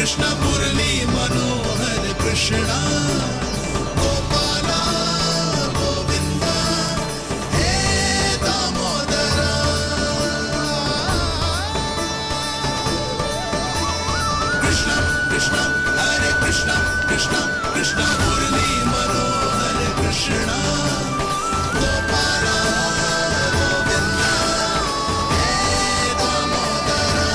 कृष्ण मुरली मनोहर कृष्णा गोपाला गोविंदा हे दामोदरा। कृष्ण कृष्ण हरे कृष्ण कृष्ण कृष्ण मुरली मनोहर कृष्णा गोपाला गोविंदा हे दामोदरा।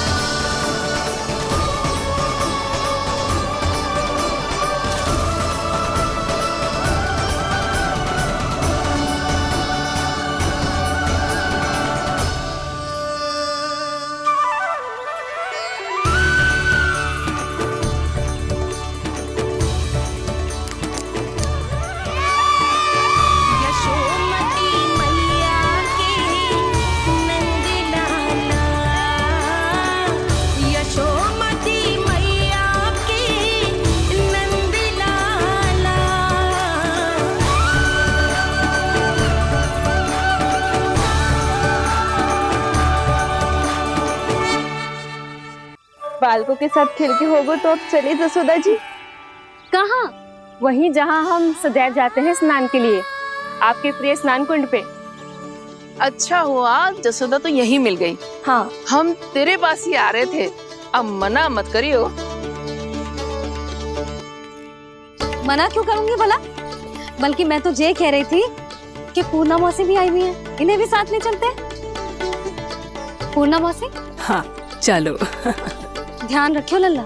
यशोमती मैया की नंद लाला, यशोमती मैया की नंद लाला। बालकों के साथ खेल के होगो तो अब चलिए जसोदा जी। कहाँ? वहीं जहाँ हम सदैव जाते हैं स्नान के लिए, आपके प्रिय स्नान कुंड पे। अच्छा हुआ जसोदा तो यहीं मिल गई। हाँ, हम तेरे पास ही आ रहे थे, अब मना मत करियो। मना क्यों करूंगी भला? बल्कि मैं तो ये कह रही थी कि पूर्णा मौसी भी आई हुई है, इन्हें भी साथ में चलते हैं। पूर्णा मौसी, हाँ चलो। ध्यान रखियो लल्ला।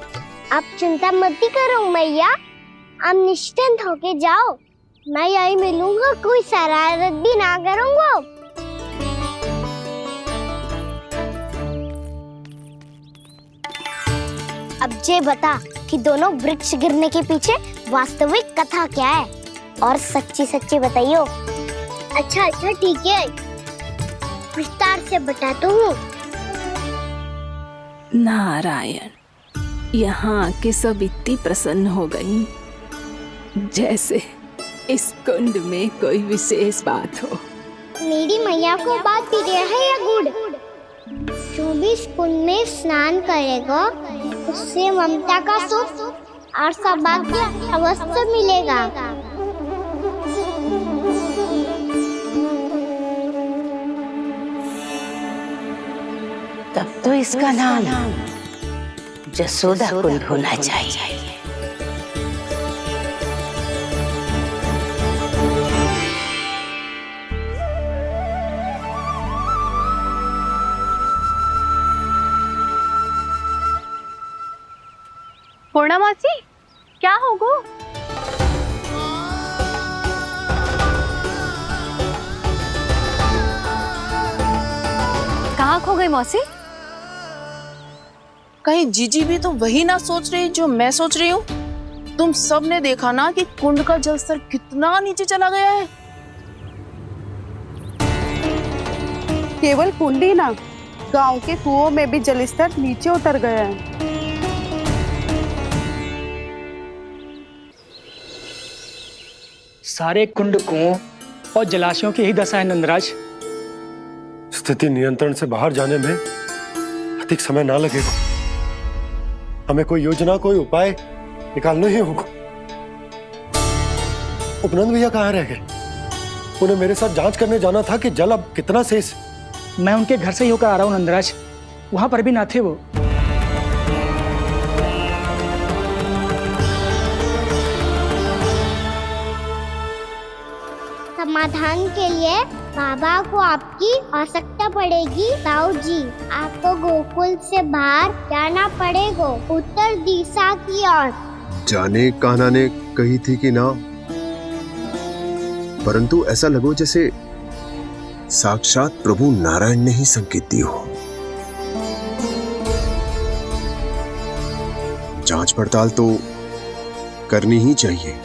आप चिंता मत करो मैया, आप निश्चिंत होके जाओ, मैं यही मिलूंगा, कोई शरारत भी ना करूंगा। अब ये बता कि दोनों वृक्ष गिरने के पीछे वास्तविक कथा क्या है, और सच्ची सच्ची बताइयो। अच्छा अच्छा ठीक है, विस्तार से बताता हूँ। नारायण, यहाँ के सब इतनी प्रसन्न हो गई जैसे इस कुंड में कोई विशेष बात हो। मेरी मैया को बात प्रिय है या गुड़? जो भी इस कुंड में स्नान करेगा उससे ममता का सुख और सौभाग्य अवश्य मिलेगा। तब तो इसका नाम जसोदा कुंड होना चाहिए। पूर्णा मौसी क्या होगो? कहाँ खो गई मौसी? कहीं जीजी भी तो वही ना सोच रही जो मैं सोच रही हूँ। तुम सब ने देखा ना कि कुंड का जलस्तर कितना नीचे चला गया है। केवल कुंड ही ना, गांव के कुओं में भी जलस्तर नीचे उतर गया है। सारे कुंड कुओं और जलाशयों की ही दशा है नंदराज। स्थिति नियंत्रण से बाहर जाने में अधिक समय ना लगेगा। हमें कोई योजना, कोई उपाय निकालना ही होगा। उपनंद भैया कहाँ रह गए? उन्हें मेरे साथ जांच करने जाना था कि जल अब कितना शेष। मैं उनके घर से ही होकर आ रहा हूँ नंदराज, वहां पर भी ना थे वो। समाधान के लिए बाबा को आपकी आवश्यकता पड़ेगी। ताऊ जी, आपको गोकुल से बाहर जाना पड़ेगा, उत्तर दिशा की ओर। जाने कान्हा ने कही थी कि ना, परंतु ऐसा लगो जैसे साक्षात प्रभु नारायण ने ही संकेत दी हो। जांच पड़ताल तो करनी ही चाहिए।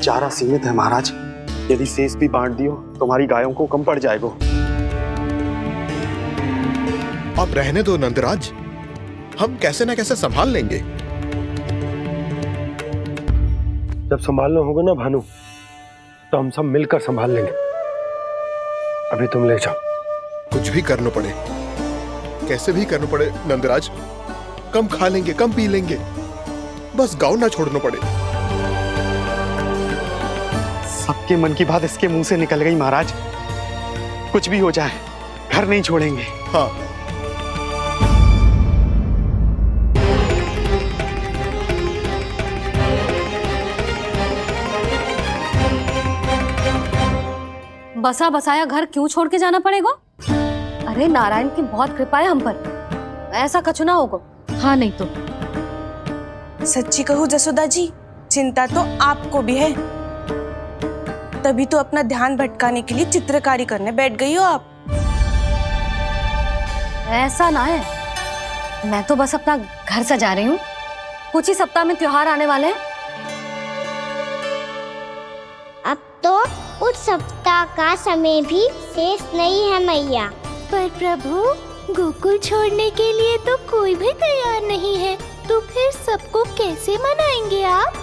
चारा सीमित है महाराज, यदि शेष भी बांट दियो तो हमारी गायों को कम पड़ जाएगा। अब रहने दो नंदराज, हम कैसे ना कैसे संभाल लेंगे। जब संभालना होगा ना भानु, तो हम सब मिलकर संभाल लेंगे। अभी तुम ले जाओ। कुछ भी करना पड़े, कैसे भी करना पड़े नंदराज, कम खा लेंगे, कम पी लेंगे, बस गांव ना छोड़ना पड़े। सबके मन की बात इसके मुंह से निकल गई महाराज। कुछ भी हो जाए, घर नहीं छोड़ेंगे। हाँ, बसा बसाया घर क्यों छोड़ के जाना पड़ेगा? अरे नारायण की बहुत कृपा है हम पर, ऐसा कछु ना होगा। हाँ नहीं तो सच्ची कहूँ जसोदा जी, चिंता तो आपको भी है, तभी तो अपना ध्यान भटकाने के लिए चित्रकारी करने बैठ गई हो आप। ऐसा ना है, मैं तो बस अपना घर सजा रही हूँ। कुछ ही सप्ताह में त्योहार आने वाले हैं। अब तो उस सप्ताह का समय भी शेष नहीं है मैया। पर प्रभु, गोकुल छोड़ने के लिए तो कोई भी तैयार नहीं है, तो फिर सबको कैसे मनाएंगे आप?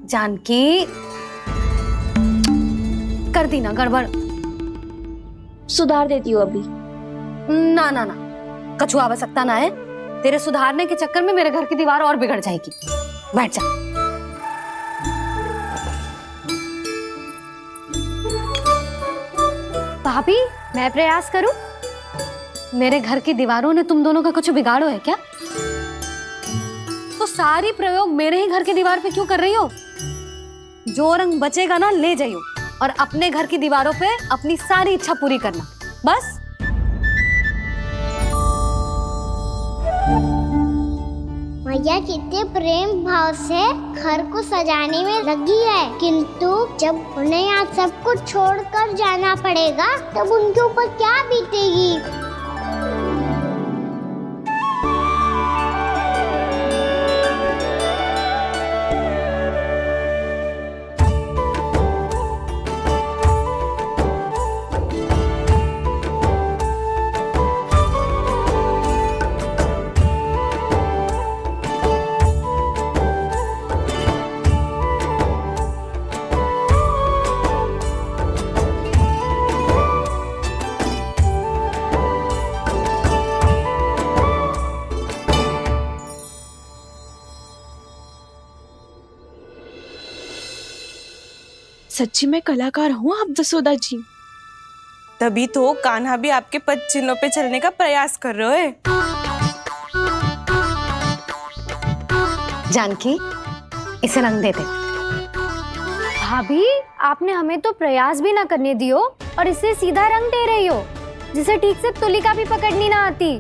जानकी, कर दी ना गड़बड़। सुधार देती हूँ अभी। ना ना ना, कछु आवश्यकता ना है। तेरे सुधारने के चक्कर में मेरे घर की दीवार और बिगड़ जाएगी। बैठ जा। भाभी, मैं प्रयास करूं? मेरे घर की दीवारों ने तुम दोनों का कुछ बिगाड़ो है क्या? तो सारी प्रयोग मेरे ही घर की दीवार पे क्यों कर रही हो? जो रंग बचेगा ना ले जाइयो, और अपने घर की दीवारों पे अपनी सारी इच्छा पूरी करना, बस। मैया कितने प्रेम भाव से घर को सजाने में लगी है, किंतु जब उन्हें यहाँ सब कुछ छोड़कर जाना पड़ेगा तब उनके ऊपर क्या बीतेगी। सच्ची में कलाकार हूँ आप जसोदा जी, तभी तो कान्हा भी आपके पद चिन्हों पे चलने का प्रयास कर रहे हैं। जानकी, इसे रंग दे दे। भाभी, आपने हमें तो प्रयास भी ना करने दियो और इसे सीधा रंग दे रही हो, जिसे ठीक से तुलिका भी पकड़नी ना आती।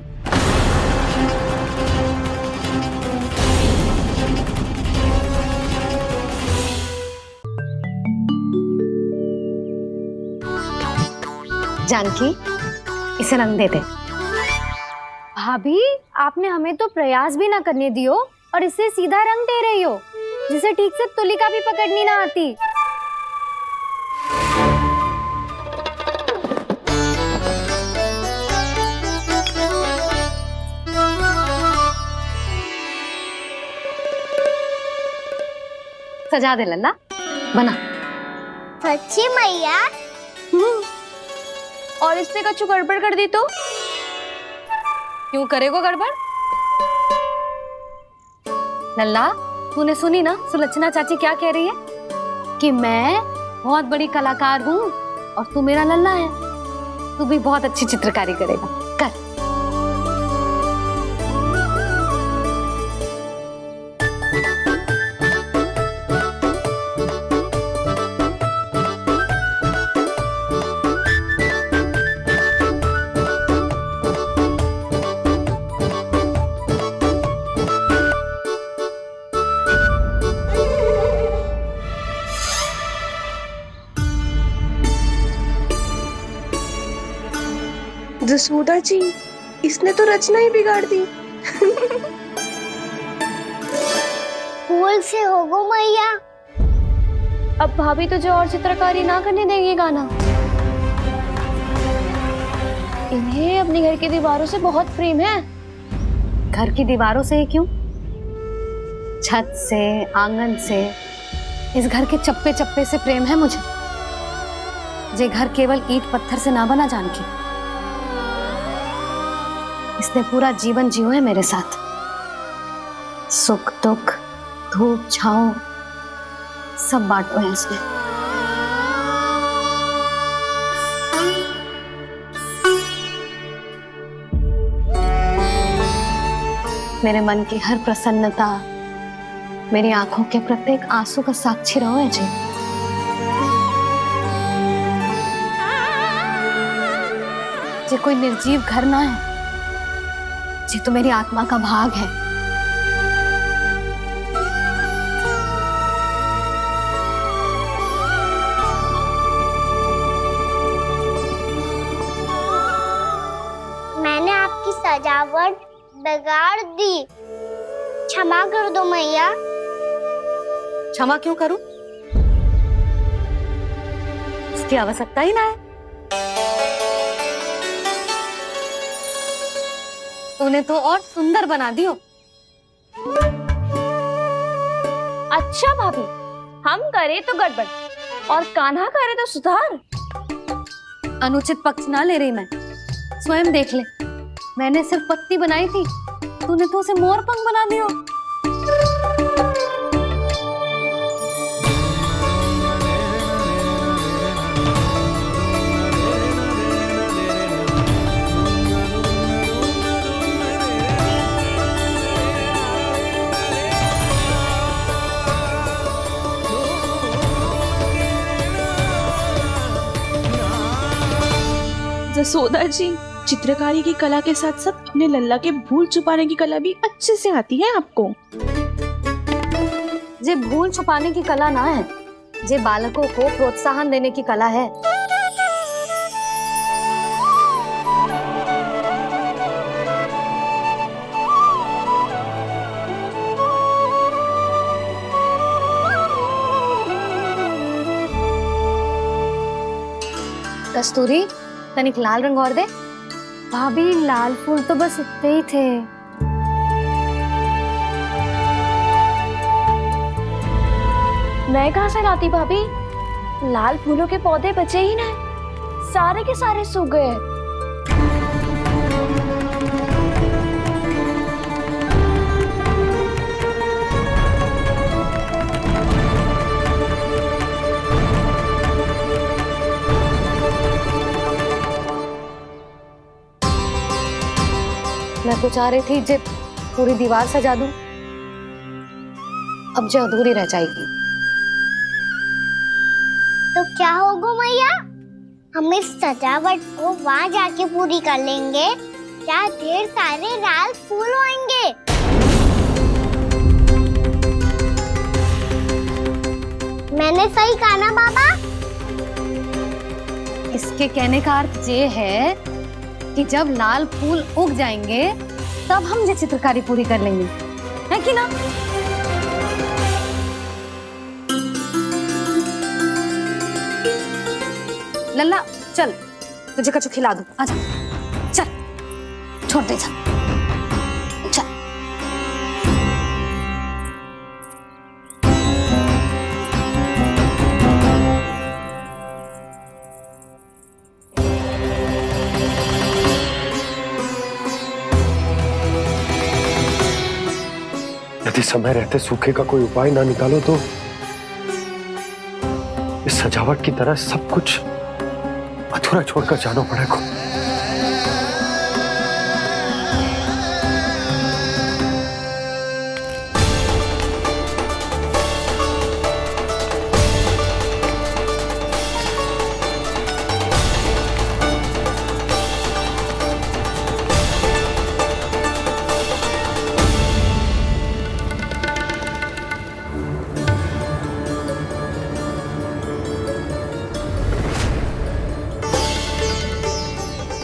जानकी, इसे रंग दे दे। भाभी, आपने हमें तो प्रयास भी ना करने दियो और इसे सीधा रंग दे रही हो, जिसे ठीक से तुलिका भी पकड़नी ना आती। सजा दे लल्ला, बना। सच्ची मैया? और इसने कछु गड़बड़ कर दी तो? क्यों करेगो गड़बड़? लल्ला, तूने सुनी ना सुलक्षणा चाची क्या कह रही है? कि मैं बहुत बड़ी कलाकार हूँ और तू मेरा लल्ला है, तू भी बहुत अच्छी चित्रकारी करेगा। कर। जसोदा जी, इसने तो रचना ही बिगाड़ दी। कल से होगो मैया। अब भाभी तुझे और चित्रकारी ना करने देंगे गाना। इन्हें अपने घर की दीवारों से बहुत प्रेम है। घर की दीवारों से ही क्यों, छत से, आंगन से, इस घर के चप्पे चप्पे से प्रेम है मुझे। ये घर केवल ईंट पत्थर से ना बना जानकी, इसने पूरा जीवन जियो है मेरे साथ। सुख दुख, धूप छांव सब बांटो है इसने। मेरे मन की हर प्रसन्नता, मेरी आंखों के प्रत्येक आंसू का साक्षी रहो है जी। ये कोई निर्जीव घर ना है, ये तो मेरी आत्मा का भाग है। मैंने आपकी सजावट बिगाड़ दी, क्षमा कर दो मैया। क्षमा क्यों करूं? इसकी आवश्यकता ही ना है। तूने तो और सुंदर बना दियो। अच्छा भाभी, हम करे तो गड़बड़ और कान्हा करे तो सुधार। अनुचित पक्ष ना ले रही मैं, स्वयं देख ले। मैंने सिर्फ पत्ती बनाई थी, तूने तो उसे मोर पंख बना दियो। जसोदा जी, चित्रकारी की कला के साथ साथ अपने लल्ला के भूल छुपाने की कला भी अच्छे से आती है आपको। ये भूल छुपाने की कला ना है, ये बालकों को प्रोत्साहन देने की कला है। कस्तूरी, तनिक लाल रंग और दे। भाभी लाल फूल तो बस इतने ही थे। मैं कहाँ से लाती भाभी? लाल फूलों के पौधे बचे ही ना, सारे के सारे सूख गए। मैं तो चाह रही थी जे पूरी दीवार सजा दूं, अब जो अधूरी रह जाएगी। तो क्या होगा मैया, हम इस सजावट को वहाँ जाके पूरी कर लेंगे, क्या ढेर सारे लाल फूल होंगे। मैंने सही कहा ना बाबा? इसके कहने का अर्थ ये है कि जब लाल फूल उग जाएंगे तब हम ये चित्रकारी पूरी कर लेंगे, है कि ना? लल्ला चल, तुझे कछु खिला दूं, आजा, चल, छोड़ दे, चल, चल। यदि समय रहते सूखे का कोई उपाय ना निकालो तो इस सजावट की तरह सब कुछ अधूरा छोड़कर जाना पड़ेगा।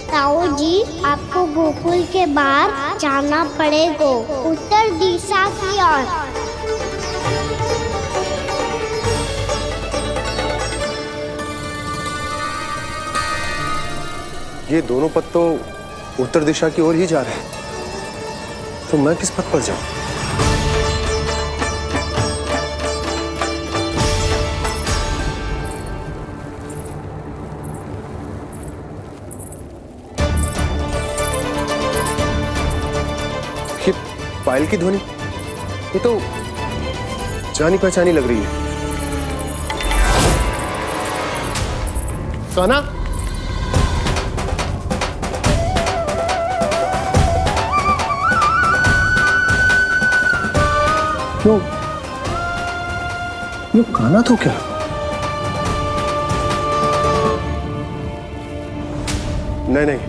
ताऊ जी, आपको गोकुल के बाहर जाना पड़ेगा, उत्तर दिशा की ओर। ये दोनों पथ तो उत्तर दिशा की ओर ही जा रहे हैं, तो मैं किस पथ पर जाऊं? ये पायल की ध्वनि, ये तो जानी पहचानी लग रही है। कान्हा, क्यों? ये कान्हा तो क्या? नहीं नहीं,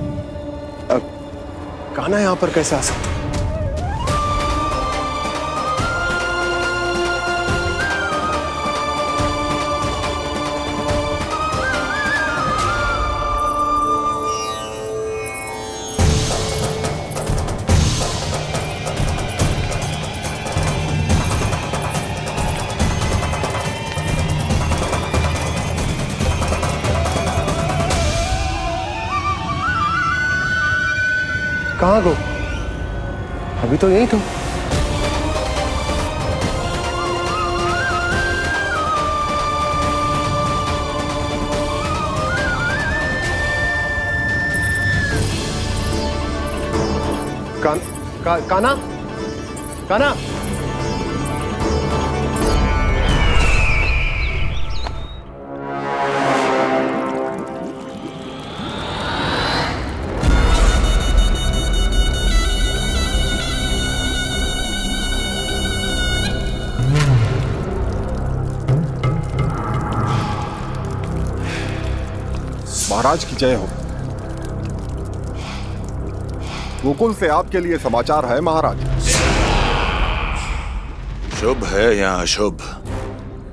अब कान्हा यहां पर कैसे आ सकता? कहाँ गो? अभी तो यही तो। कान्हा, कान्हा, महाराज की जय हो। गोकुल से आपके लिए समाचार है महाराज। शुभ है या अशुभ?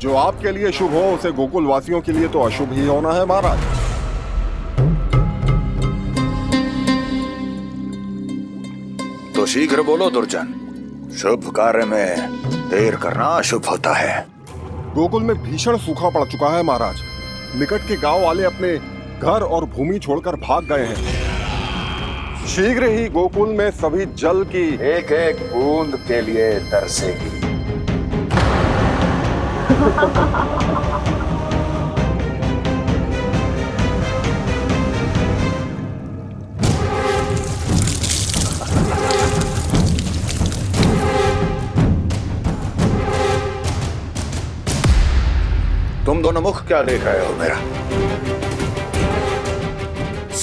जो आपके लिए शुभ हो उसे गोकुल वासियों के लिए तो अशुभ ही होना है महाराज। तो शीघ्र बोलो दुर्जन, शुभ कार्य में देर करना अशुभ होता है। गोकुल में भीषण सूखा पड़ चुका है महाराज। निकट के गांव वाले अपने घर और भूमि छोड़कर भाग गए हैं। शीघ्र ही गोकुल में सभी जल की एक एक बूंद के लिए तरसेगी। तुम दोनों मुख क्या देख रहे हो मेरा?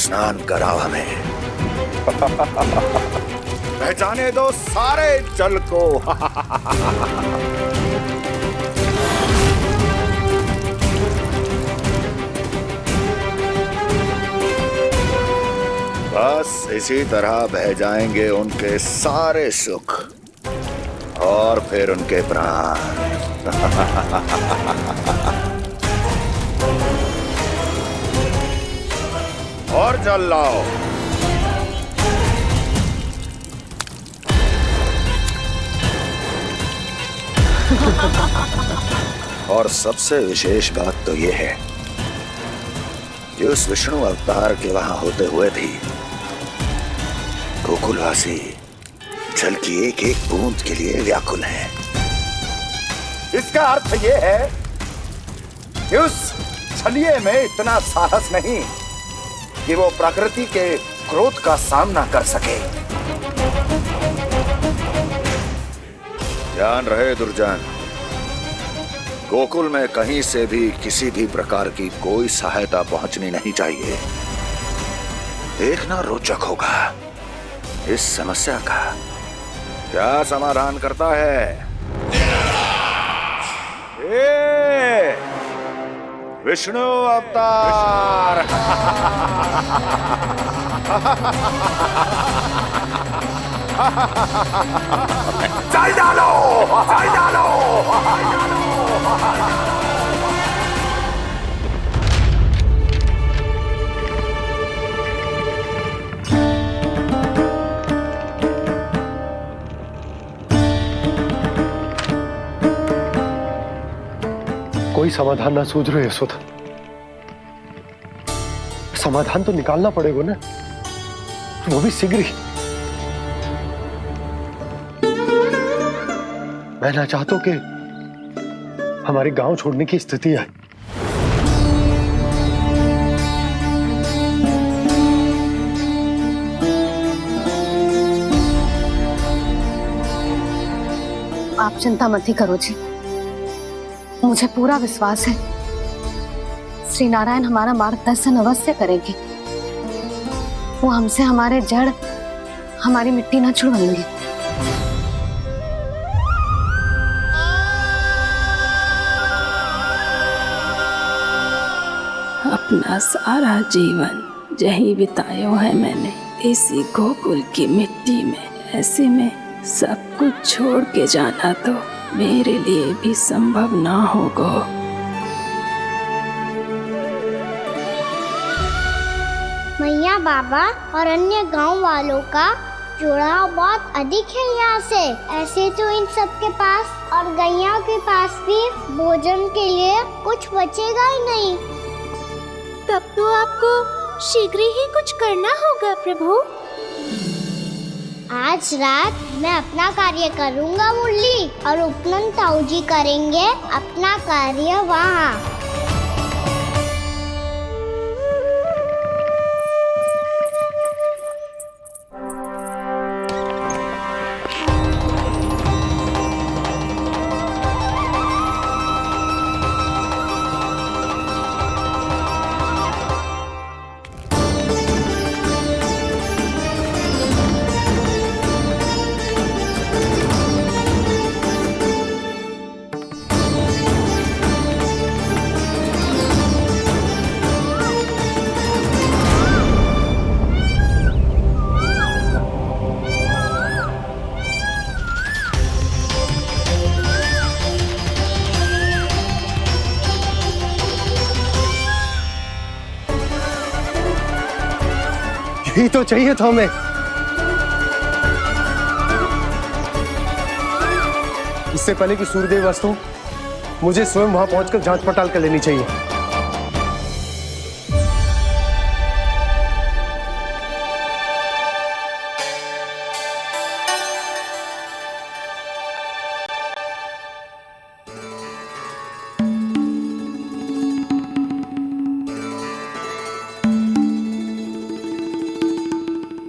स्नान कराओ हमें। पहचाने दो सारे जल को। बस इसी तरह बह जाएंगे उनके सारे सुख और फिर उनके प्राण। और जल लाओ। और सबसे विशेष बात तो यह है कि उस विष्णु अवतार के वहां होते हुए भी गोकुलवासी जल की एक एक बूंद के लिए व्याकुल हैं। इसका अर्थ यह है कि उस छलिए में इतना साहस नहीं कि वो प्रकृति के क्रोध का सामना कर सके। ध्यान रहे दुर्जन, गोकुल में कहीं से भी किसी भी प्रकार की कोई सहायता पहुंचनी नहीं चाहिए। देखना रोचक होगा इस समस्या का क्या समाधान करता है। विष्णु अवतार। चल डालो, चल डालो। कोई समाधान ना सूझ रहे यशोदा। समाधान तो निकालना पड़ेगा ना, वो भी शीघ्र ही। मैं ना चाहता कि हमारे गांव छोड़ने की स्थिति आए। आप चिंता मत ही करो जी, मुझे पूरा विश्वास है श्री नारायण हमारा मार्गदर्शन अवश्य करेंगे। वो हमसे हमारे जड़, हमारी मिट्टी न छुड़वाएंगे। अपना सारा जीवन यही बितायो है मैंने, इसी गोकुल की मिट्टी में। ऐसे में सब कुछ छोड़ के जाना तो मेरे लिए भी संभव ना होगा। मैया बाबा और अन्य गांव वालों का जुड़ाव बहुत अधिक है यहाँ से। ऐसे तो इन सब के पास और गैया के पास भी भोजन के लिए कुछ बचेगा ही नहीं। तब तो आपको शीघ्र ही कुछ करना होगा प्रभु। आज रात मैं अपना कार्य करूँगा मुरली, और उपनंद ताऊ जी करेंगे अपना कार्य वहाँ। यही तो चाहिए था हमें। इससे पहले कि सूर्यदेव वस्तु, मुझे स्वयं वहां पहुंचकर जांच पड़ताल कर लेनी चाहिए।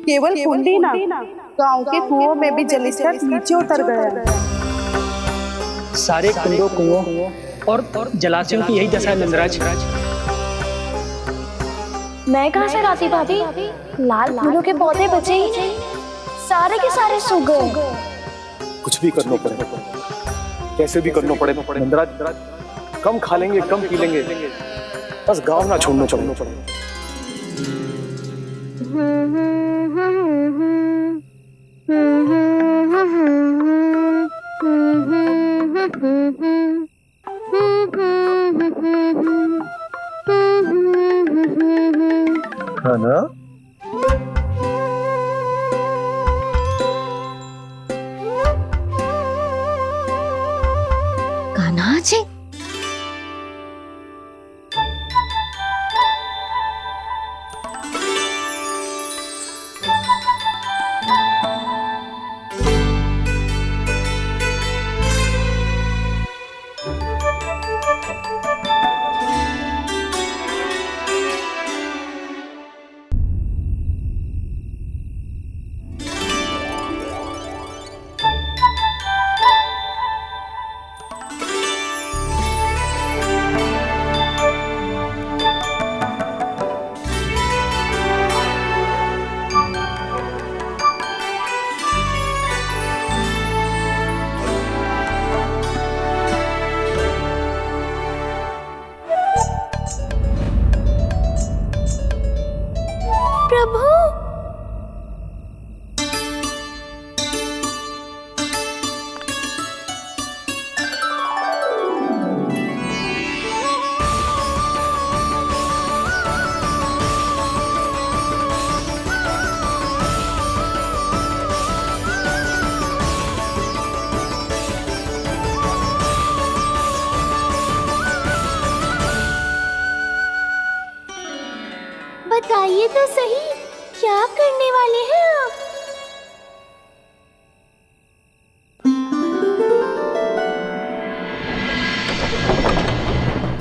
केवल कुंडी ना, गांव के कुओं में भी जलस्तर नीचे उतर गया है। सारे कुंडों, कुओं और जलाशयों की यही दशा है नंदराज। मैं कहाँ से लाती भाभी? लाल फूलों के पौधे बचे ही नहीं, सारे के सारे सूख गए। कुछ भी करना पड़ेगा, कैसे भी करना पड़ेगा नंदराज। कम खा लेंगे, कम पी लेंगे, बस गांव ना छोड़ना पड़ेगा। है ना? कान्हा जी, बताइए तो सही, क्या करने वाले हैं आप?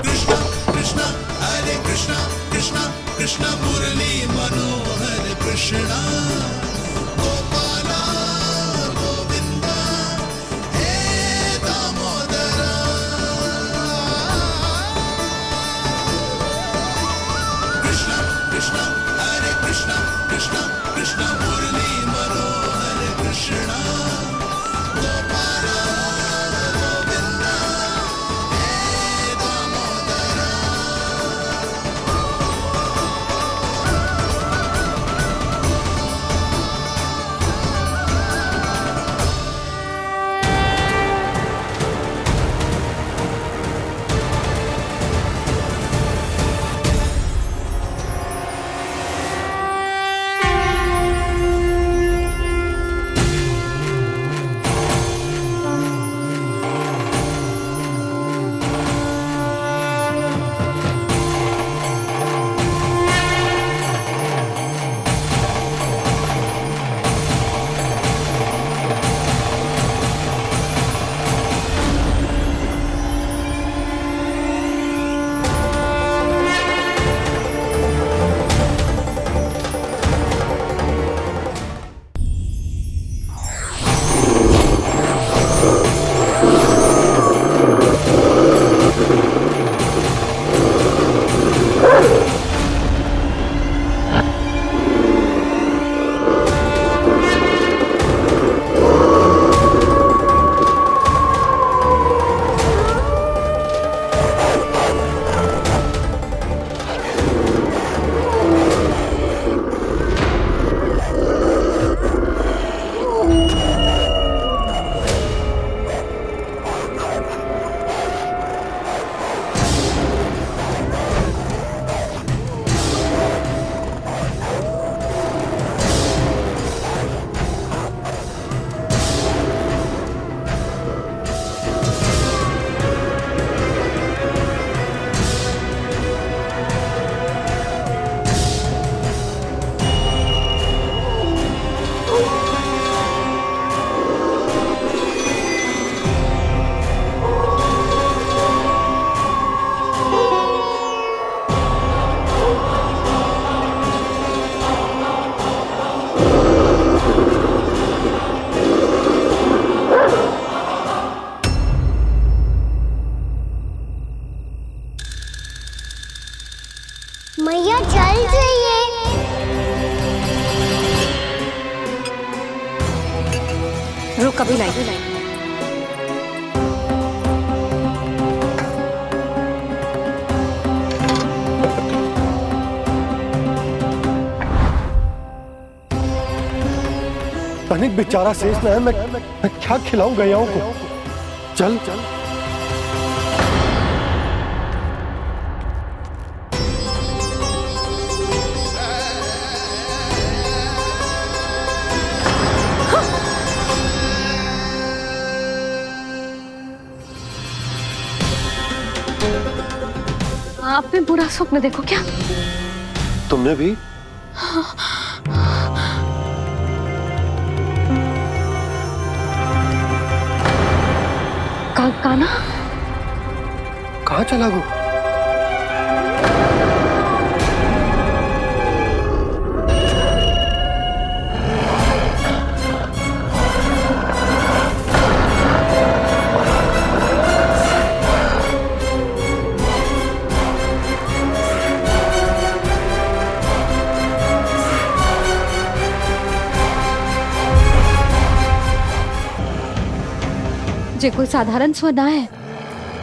कृष्णा हरे कृष्णा कृष्णा कृष्णा मुरली मनोहर कृष्णा गोपाला गोविंदा हे दामोदरा कृष्णा कृष्णा हरे कृष्णा कृष्णा कृष्णा मुरली मनोहर कृष्णा गोपाला गोविंदा हे दामोदरा मैया जल जाइए। रुक कभी लाई। तनिक बेचारा शेष न है, मैं क्या खिलाऊं गयाओं को। चल चल आपने बुरा स्वप्न देखो क्या? तुमने भी? काना कहाँ चला गो? जे कोई साधारण स्वर ना है,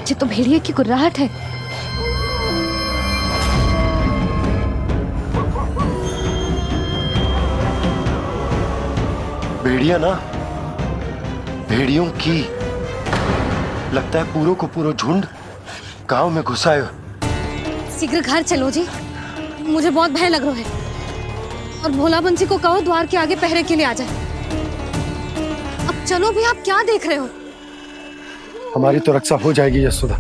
जे तो भेड़िए की गुर्राहट है। भेड़िया ना, भेड़ियों की। लगता है पूरो को पूरो झुंड गांव में घुसा है। शीघ्र घर चलो जी, मुझे बहुत भय लग रहा है। और भोला बंसी को कहो द्वार के आगे पहरे के लिए आ जाए। अब चलो भी, आप क्या देख रहे हो? हमारी तो रक्षा हो जाएगी यशोदा,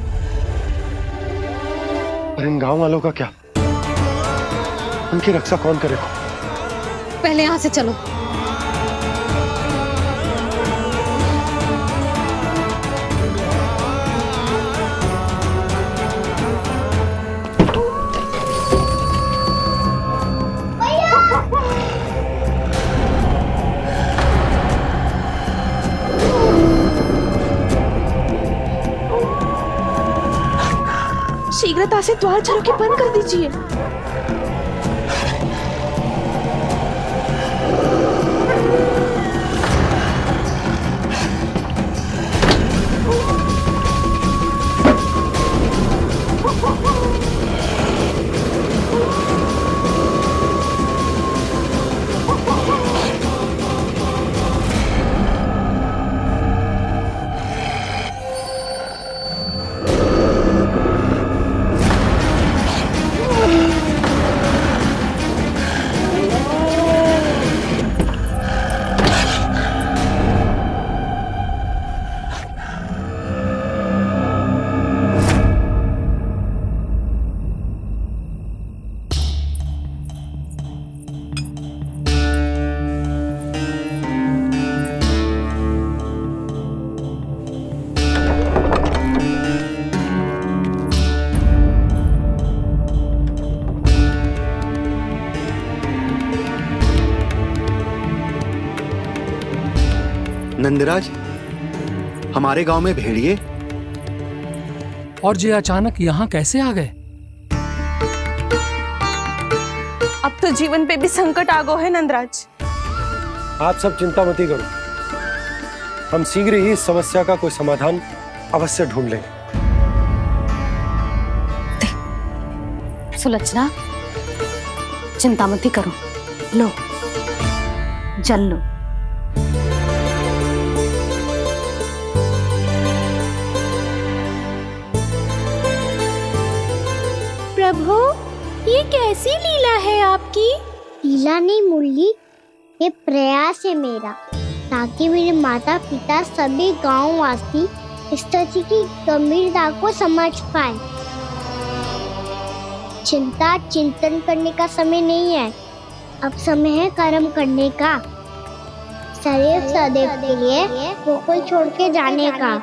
पर इन गांव वालों का क्या? उनकी रक्षा कौन करेगा? पहले यहाँ से चलो। शीघ्रता से द्वार चलो के बंद कर दीजिए। नंदराज, हमारे गांव में भेड़िए और ये अचानक यहाँ कैसे आ गए? अब तो जीवन पे भी संकट आ गो है नंदराज। आप सब चिंता मत करो, हम शीघ्र ही इस समस्या का कोई समाधान अवश्य ढूंढ लेंगे। सुलक्षणा, चिंता मत करो, लो जल लो। प्रभु, ये कैसी लीला है आपकी? लीला नहीं मुरली, ये प्रयास है मेरा, ताकि मेरे माता पिता सभी गांव वासी स्थिति की गंभीरता को समझ पाए। चिंता चिंतन करने का समय नहीं है, अब समय है कर्म करने का, सदैव सदैव के लिए गोकुल छोड़ के जाने का।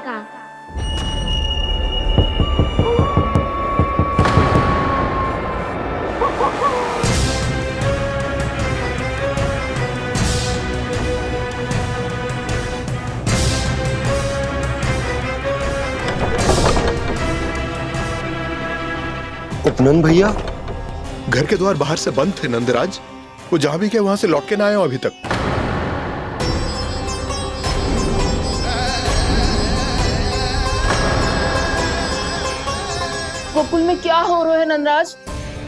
उपनंद भैया, घर के द्वार बाहर से बंद थे नंदराज, वो जहां भी गए वहां से लौट के ना आए हो अभी तक। गोकुल में क्या हो रहा है नंदराज?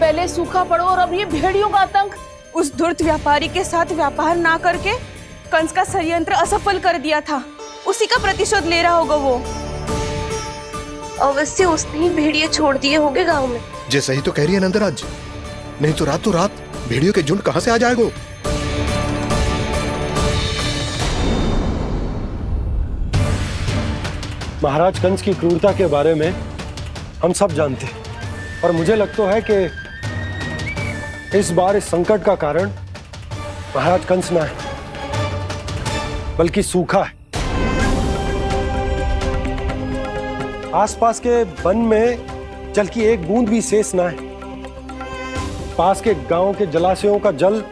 पहले सूखा पड़ो और अब ये भेड़ियों का आतंक। उस धूर्त व्यापारी के साथ व्यापार ना करके कंस का षड्यंत्र असफल कर दिया था, उसी का प्रतिशोध ले रहा होगा वो। अवश्य उसने ही भेड़िए छोड़ दिए होंगे गांव में। जे सही तो कह रही है नंदराज, नहीं तो रात भेड़ियों के झुंड कहां से आ जाएगा? महाराज कंस की क्रूरता के बारे में हम सब जानते हैं, और मुझे लगता है कि इस बार इस संकट का कारण महाराज कंस ना है, बल्कि सूखा है। आसपास के वन में जल की एक बूंद भी शेष ना है। पास के गांव के जलाशयों का जल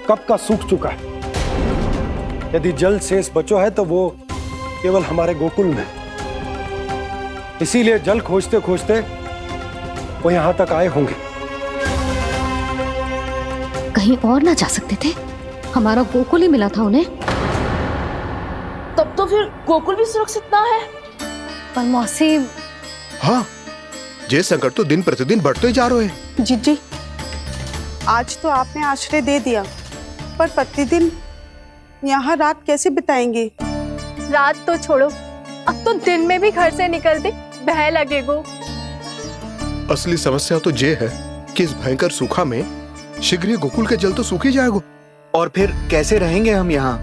कब का सूख चुका है। यदि जल शेष बचो है तो वो केवल हमारे गोकुल में। इसीलिए जल खोजते खोजते वो यहां तक आए होंगे। कहीं और ना जा सकते थे? हमारा गोकुल ही मिला था उन्हें। तब तो फिर गोकुल भी सुरक्षित ना है। पर मौसी, हाँ, ये संकट तो दिन प्रतिदिन बढ़ते जा रहे हैं। जीजी, आज तो आपने आश्रय दे दिया, पर प्रतिदिन यहाँ रात कैसे बिताएंगे? रात तो छोड़ो, अब तो दिन में भी घर से निकलते भय लगेगो। असली समस्या तो ये है कि इस भयंकर सूखा में शीघ्र ही गोकुल के जल तो सूख ही जाएगा। और फिर कैसे रहेंगे हम यहाँ?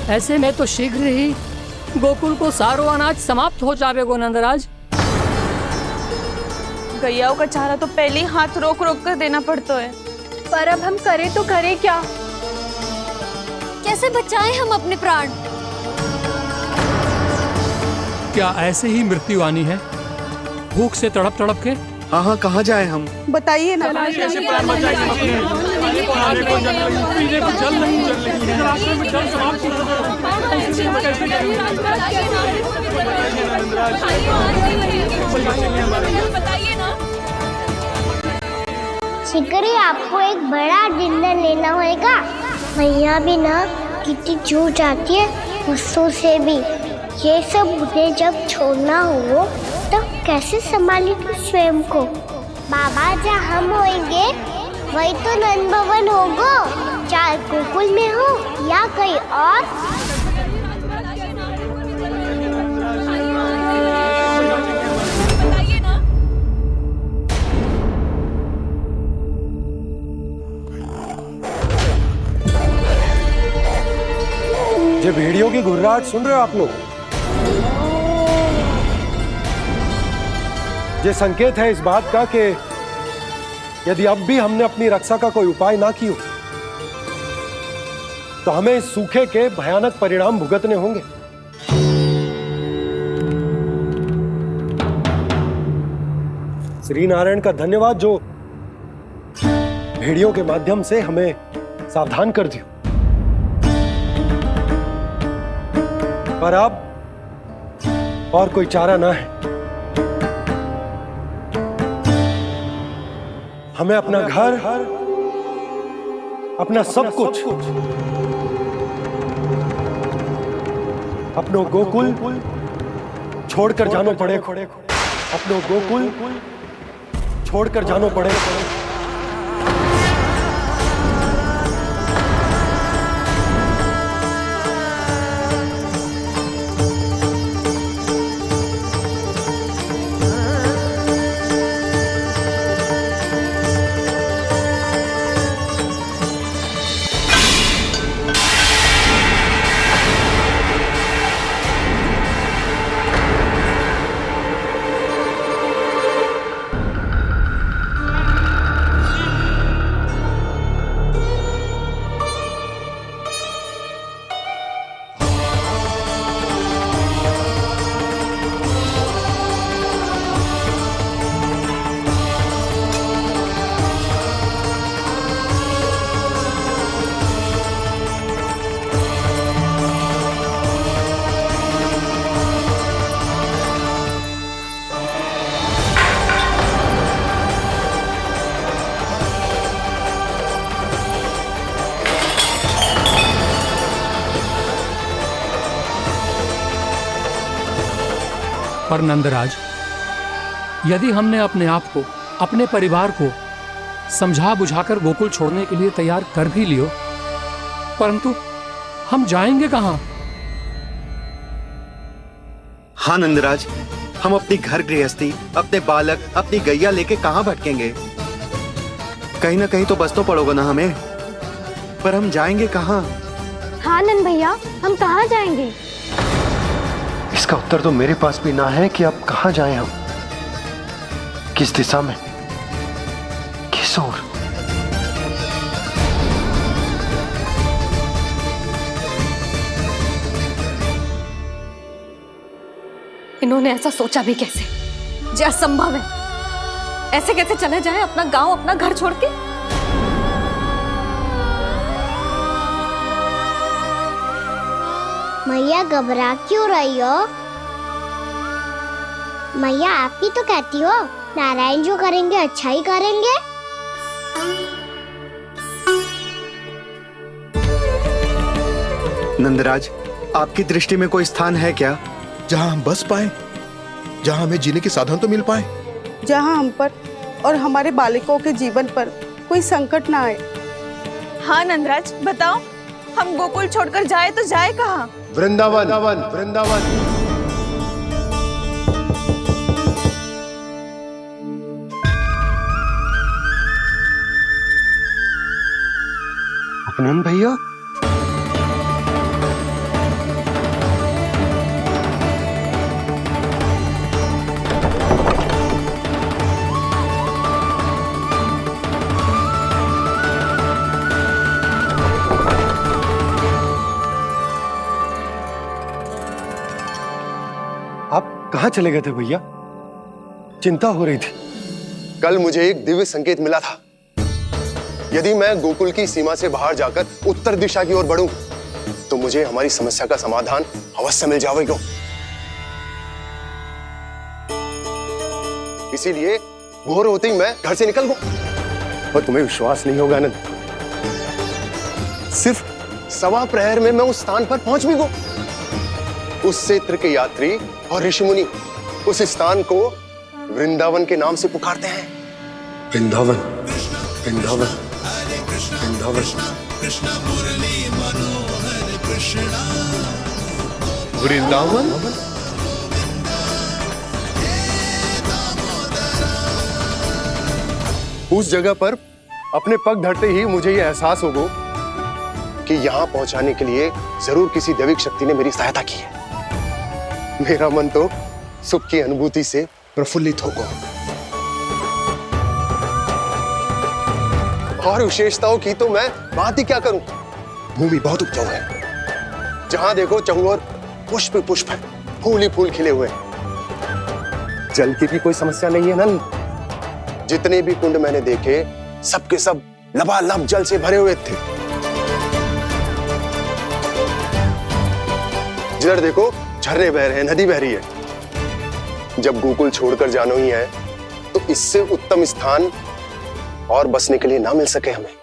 ऐसे में तो शीघ्र ही गोकुल को सारो अनाज समाप्त हो जाएगो नंदराज। गैयाओं का चारा तो पहले ही हाथ रोक रोक कर देना पड़ता है। पर अब हम करें तो करें क्या? कैसे बचाएं हम अपने प्राण? क्या ऐसे ही मृत्यु आनी है, भूख से तड़प तड़प के? हाँ हाँ, कहाँ जाए हम? बताइए ना। कैसे प्राण बचाएं हम अपने? पीने को जल नहीं मिल रही है, रास्ते में जल समाप्त हो शिकारी, आपको एक बड़ा डिनर लेना होगा। मैया भी ना कितनी झूठ आती है गुस्सों से भी। ये सब उन्हें जब छोड़ना हो तो कैसे संभाली तू स्वयं को? बाबा जहाँ हम होंगे वही तो नंद भवन होगा, चाहे गोकुल में हो या कहीं और। ये भेड़ियों की घुर्राहट सुन रहे हो आप लोग? ये संकेत है इस बात का कि यदि अब भी हमने अपनी रक्षा का कोई उपाय ना किया तो हमें इस सूखे के भयानक परिणाम भुगतने होंगे। श्री नारायण का धन्यवाद जो भेड़ियों के माध्यम से हमें सावधान कर दिया। पर अब और कोई चारा ना है। हमें अपना घर, अपना सब कुछ, अपनो गोकुल छोड़कर जानो पड़े। अपनो गोकुल छोड़कर जानो पड़े। पर नंदराज, यदि हमने अपने आप को, अपने परिवार को समझा बुझाकर गोकुल छोड़ने के लिए तैयार कर भी लियो, परंतु हम जाएंगे कहां? हाँ नंदराज, हम अपनी घर गृहस्थी, अपने बालक, अपनी गैया लेके कहाँ भटकेंगे? कहीं ना कहीं तो बस तो पड़ोगे ना हमें। पर हम जाएंगे कहाँ? हाँ नंद भैया, हम कहाँ जाएंगे? इसका उत्तर तो मेरे पास भी ना है कि अब कहां जाएं हम, किस दिशा में, किस ओर। इन्होंने ऐसा सोचा भी कैसे? जो असंभव है। ऐसे कैसे चले जाएं अपना गांव, अपना घर छोड़ के? मैया घबरा क्यों रही हो? मैया आप ही तो कहती हो नारायण जो करेंगे अच्छा ही करेंगे। नंदराज, आपकी दृष्टि में कोई स्थान है क्या जहां हम बस पाए, जहां हमें जीने के साधन तो मिल पाए, जहां हम पर और हमारे बालकों के जीवन पर कोई संकट ना आए? हाँ नंदराज, बताओ, हम गोकुल छोड़कर जाए तो जाए कहाँ? वृंदावन। वृंदावन। अपनन भैया, कहाँ चले गए थे भैया? चिंता हो रही थी। कल मुझे एक दिव्य संकेत मिला था। यदि मैं गोकुल की सीमा से बाहर जाकर उत्तर दिशा की ओर बढ़ूं, तो मुझे हमारी समस्या का समाधान अवश्य मिल जाएगा। इसीलिए भोर होते ही मैं घर से निकल गया। और तुम्हें विश्वास नहीं होगा आनंद, सिर्फ 1.25 प्रहर में मैं उस स्थान पर पहुंच भी गया। उस क्षेत्र के यात्री और ऋषिमुनि उस स्थान को वृंदावन के नाम से पुकारते हैं। वृंदावन, वृंदावन, वृंदावन। कृष्ण मुरली मनोहर कृष्णा वृंदावन। उस जगह पर अपने पग धरते ही मुझे यह एहसास होगा कि यहां पहुंचाने के लिए जरूर किसी दैविक शक्ति ने मेरी सहायता की है। मेरा मन तो सुख की अनुभूति से प्रफुल्लित हो गया। और विशेषताओं की तो मैं बात ही क्या करूं। भूमि बहुत उपजाऊ है, जहां देखो चहुओर पुष्प पुष्प है, फूल ही फूल खिले हुए हैं। जल की भी कोई समस्या नहीं है नंद। जितने भी कुंड मैंने देखे सबके सब लबालब जल से भरे हुए थे। जिधर देखो झरने बह रहे हैं, नदी बह रही है। जब गोकुल छोड़कर जाना ही है तो इससे उत्तम स्थान और बसने के लिए ना मिल सके हमें।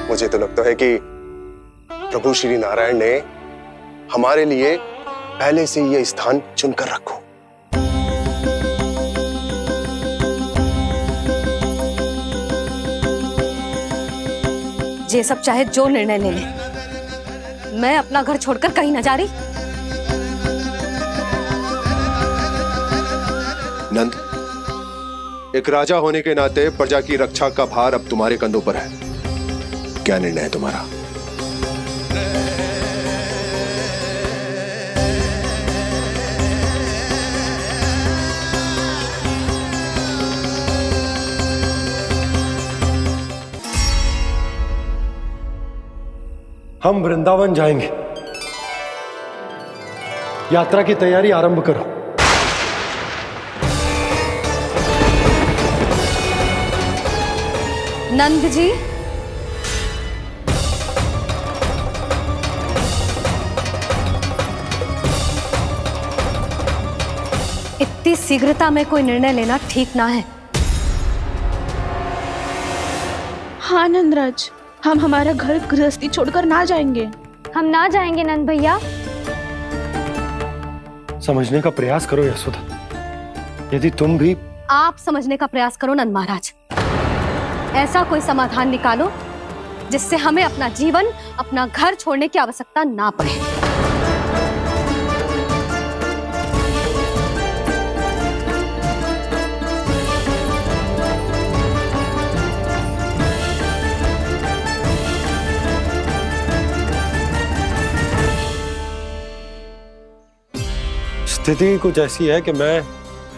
मुझे तो लगता है कि प्रभु श्री नारायण ने हमारे लिए पहले से यह स्थान चुनकर रखो। ये सब चाहे जो निर्णय ले ले, मैं अपना घर छोड़कर कहीं न जा रही। नंद, एक राजा होने के नाते प्रजा की रक्षा का भार अब तुम्हारे कंधों पर है। क्या निर्णय है तुम्हारा? हम वृंदावन जाएंगे। यात्रा की तैयारी आरंभ करो। नंद जी, इतनी शीघ्रता में कोई निर्णय लेना ठीक ना है। हाँ नंदराज, हम हमारा घर गृहस्थी छोड़कर ना जाएंगे। हम ना जाएंगे नंद भैया। समझने का प्रयास करो यशोदा। यदि तुम भी आप समझने का प्रयास करो नंद महाराज। ऐसा कोई समाधान निकालो जिससे हमें अपना जीवन, अपना घर छोड़ने की आवश्यकता ना पड़े। स्थिति कुछ ऐसी है कि मैं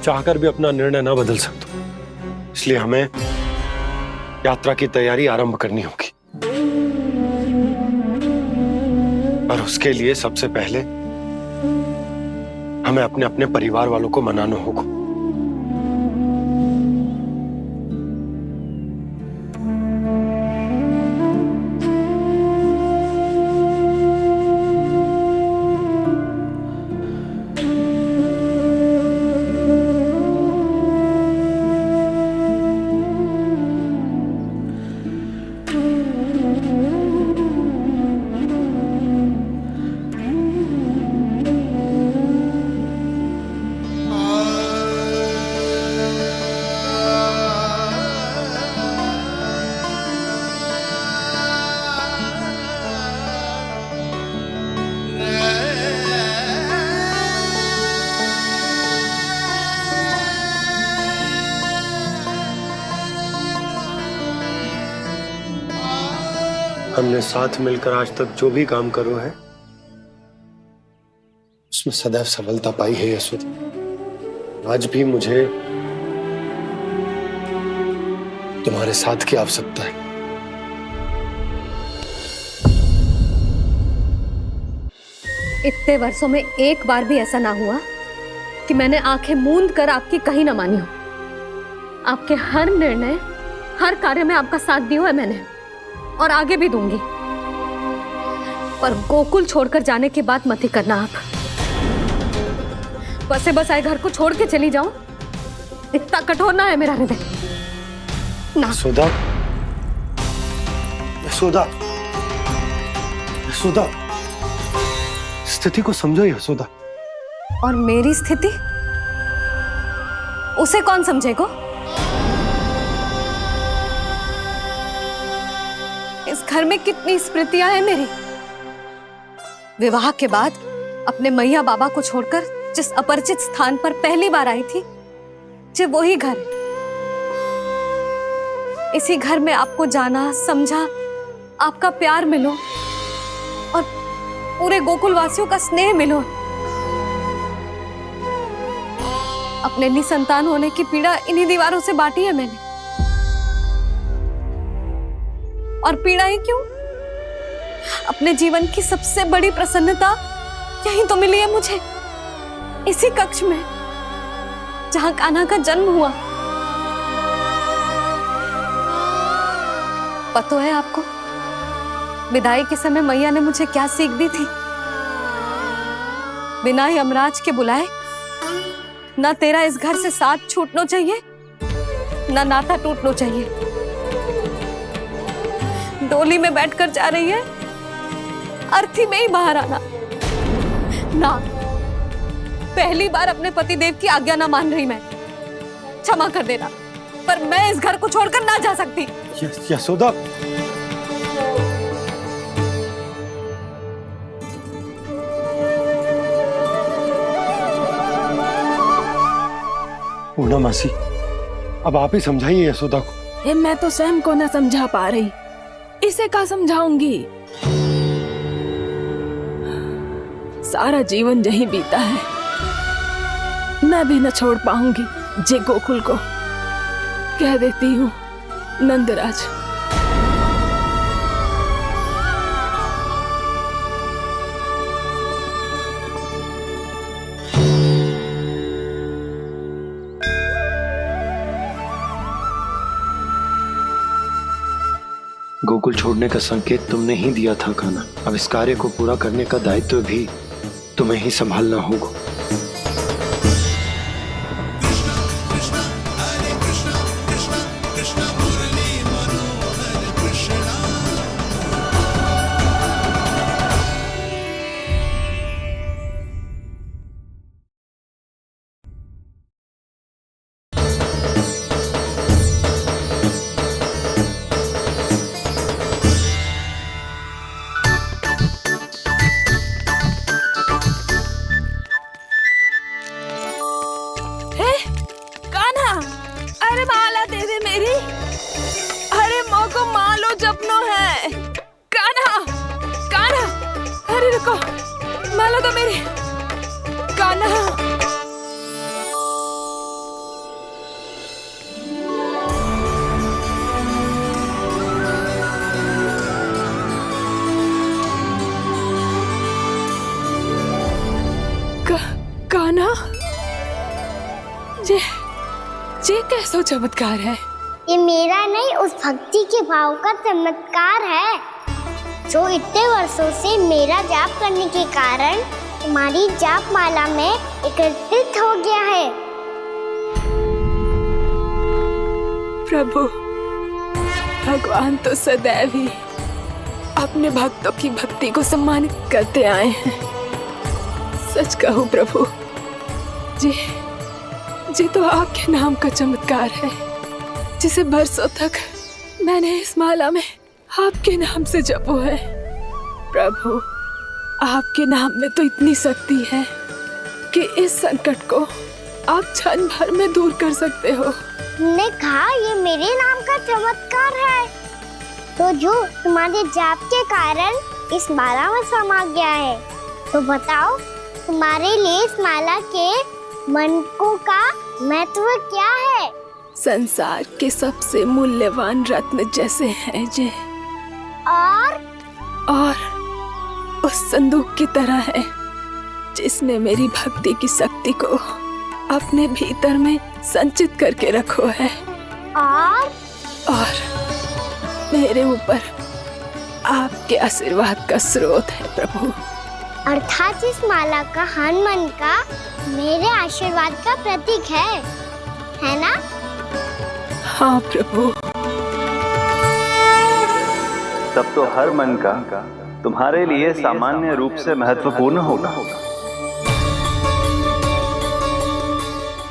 चाहकर भी अपना निर्णय ना बदल सकता, इसलिए हमें यात्रा की तैयारी आरंभ करनी होगी। और उसके लिए सबसे पहले हमें अपने अपने परिवार वालों को मनाना होगा। हमने साथ मिलकर आज तक जो भी काम करो है उसमें सदैव सफलता पाई है यशोदा। आज भी मुझे तुम्हारे साथ की आवश्यकता है। इतने वर्षों में एक बार भी ऐसा ना हुआ कि मैंने आंखें मूंद कर आपकी कहीं ना मानी हो। आपके हर निर्णय, हर कार्य में आपका साथ दिया है मैंने, और आगे भी दूंगी। पर गोकुल छोड़कर जाने की बात मत ही करना आप। बसे बसाए घर को छोड़ के चली जाऊं, इतना कठोर ना है मेरा हृदय ना। यशोदा, यशोदा, यशोदा, स्थिति को समझो यशोदा। और मेरी स्थिति उसे कौन समझेगा? इस घर में कितनी स्मृतियां हैं मेरी। विवाह के बाद अपने मैया बाबा को छोड़कर जिस अपरिचित स्थान पर पहली बार आई थी, जो वही घर। इसी घर में आपको जाना, समझा, आपका प्यार मिलो और पूरे गोकुल वासियों का स्नेह मिलो। अपने निसंतान होने की पीड़ा इन्हीं दीवारों से बांटी है मैंने। और पीड़ा ही क्यों? अपने जीवन की सबसे बड़ी प्रसन्नता यही तो मिली है मुझे, इसी कक्ष में जहां कान्हा का जन्म हुआ। पता है आपको विदाई के समय मैया ने मुझे क्या सीख दी थी? बिना यमराज के बुलाए ना तेरा इस घर से साथ छूटना चाहिए, ना नाता टूटना चाहिए। डोली में बैठकर जा रही है, अर्थी में ही बाहर आना ना। पहली बार अपने पतिदेव की आज्ञा ना मान रही मैं, क्षमा कर देना, पर मैं इस घर को छोड़कर ना जा सकती। यशोदा, पूर्णा मासी, अब आप ही समझाइए यशोदा को। ये मैं तो स्वयं को न समझा पा रही, इसे क्या समझाऊंगी? सारा जीवन यहीं बीता है, मैं भी न छोड़ पाऊंगी जे गोकुल को। कह देती हूँ नंदराज। गोकुल छोड़ने का संकेत तुमने ही दिया था कान्हा। अब इस कार्य को पूरा करने का दायित्व भी तुम्हें ही संभालना होगा। माला तो मेरी कान्हा। कान्हा, ये कैसा चमत्कार है? ये मेरा नहीं, उस भक्ति के भाव का चमत्कार है जो इतने वर्षों से मेरा जाप करने के कारण तुम्हारी जाप माला में एकत्रित हो गया है। प्रभु, भगवान तो सदैव ही अपने भक्तों की भक्ति को सम्मानित करते आए हैं। सच कहूँ प्रभु, जी तो आपके नाम का चमत्कार है, जिसे बरसों तक मैंने इस माला में आपके नाम से जपो है। प्रभु, आपके नाम में तो इतनी शक्ति है कि इस संकट को आप क्षण भर में दूर कर सकते हो। तुमने कहा ये मेरे नाम का चमत्कार है, तो जो तुम्हारे जाप के कारण इस माला में समा गया है, तो बताओ तुम्हारे लिए इस माला के मनकों का महत्व क्या है? संसार के सबसे मूल्यवान रत्न जैसे हैं जे, और उस संदूक की तरह है जिसने मेरी भक्ति की शक्ति को अपने भीतर में संचित करके रखो है और मेरे ऊपर आपके आशीर्वाद का स्रोत है प्रभु। अर्थात इस माला का हनुमान का मेरे आशीर्वाद का प्रतीक है ना? हाँ प्रभु। तब तो हर मन का तुम्हारे लिए सामान्य रूप से महत्वपूर्ण होगा।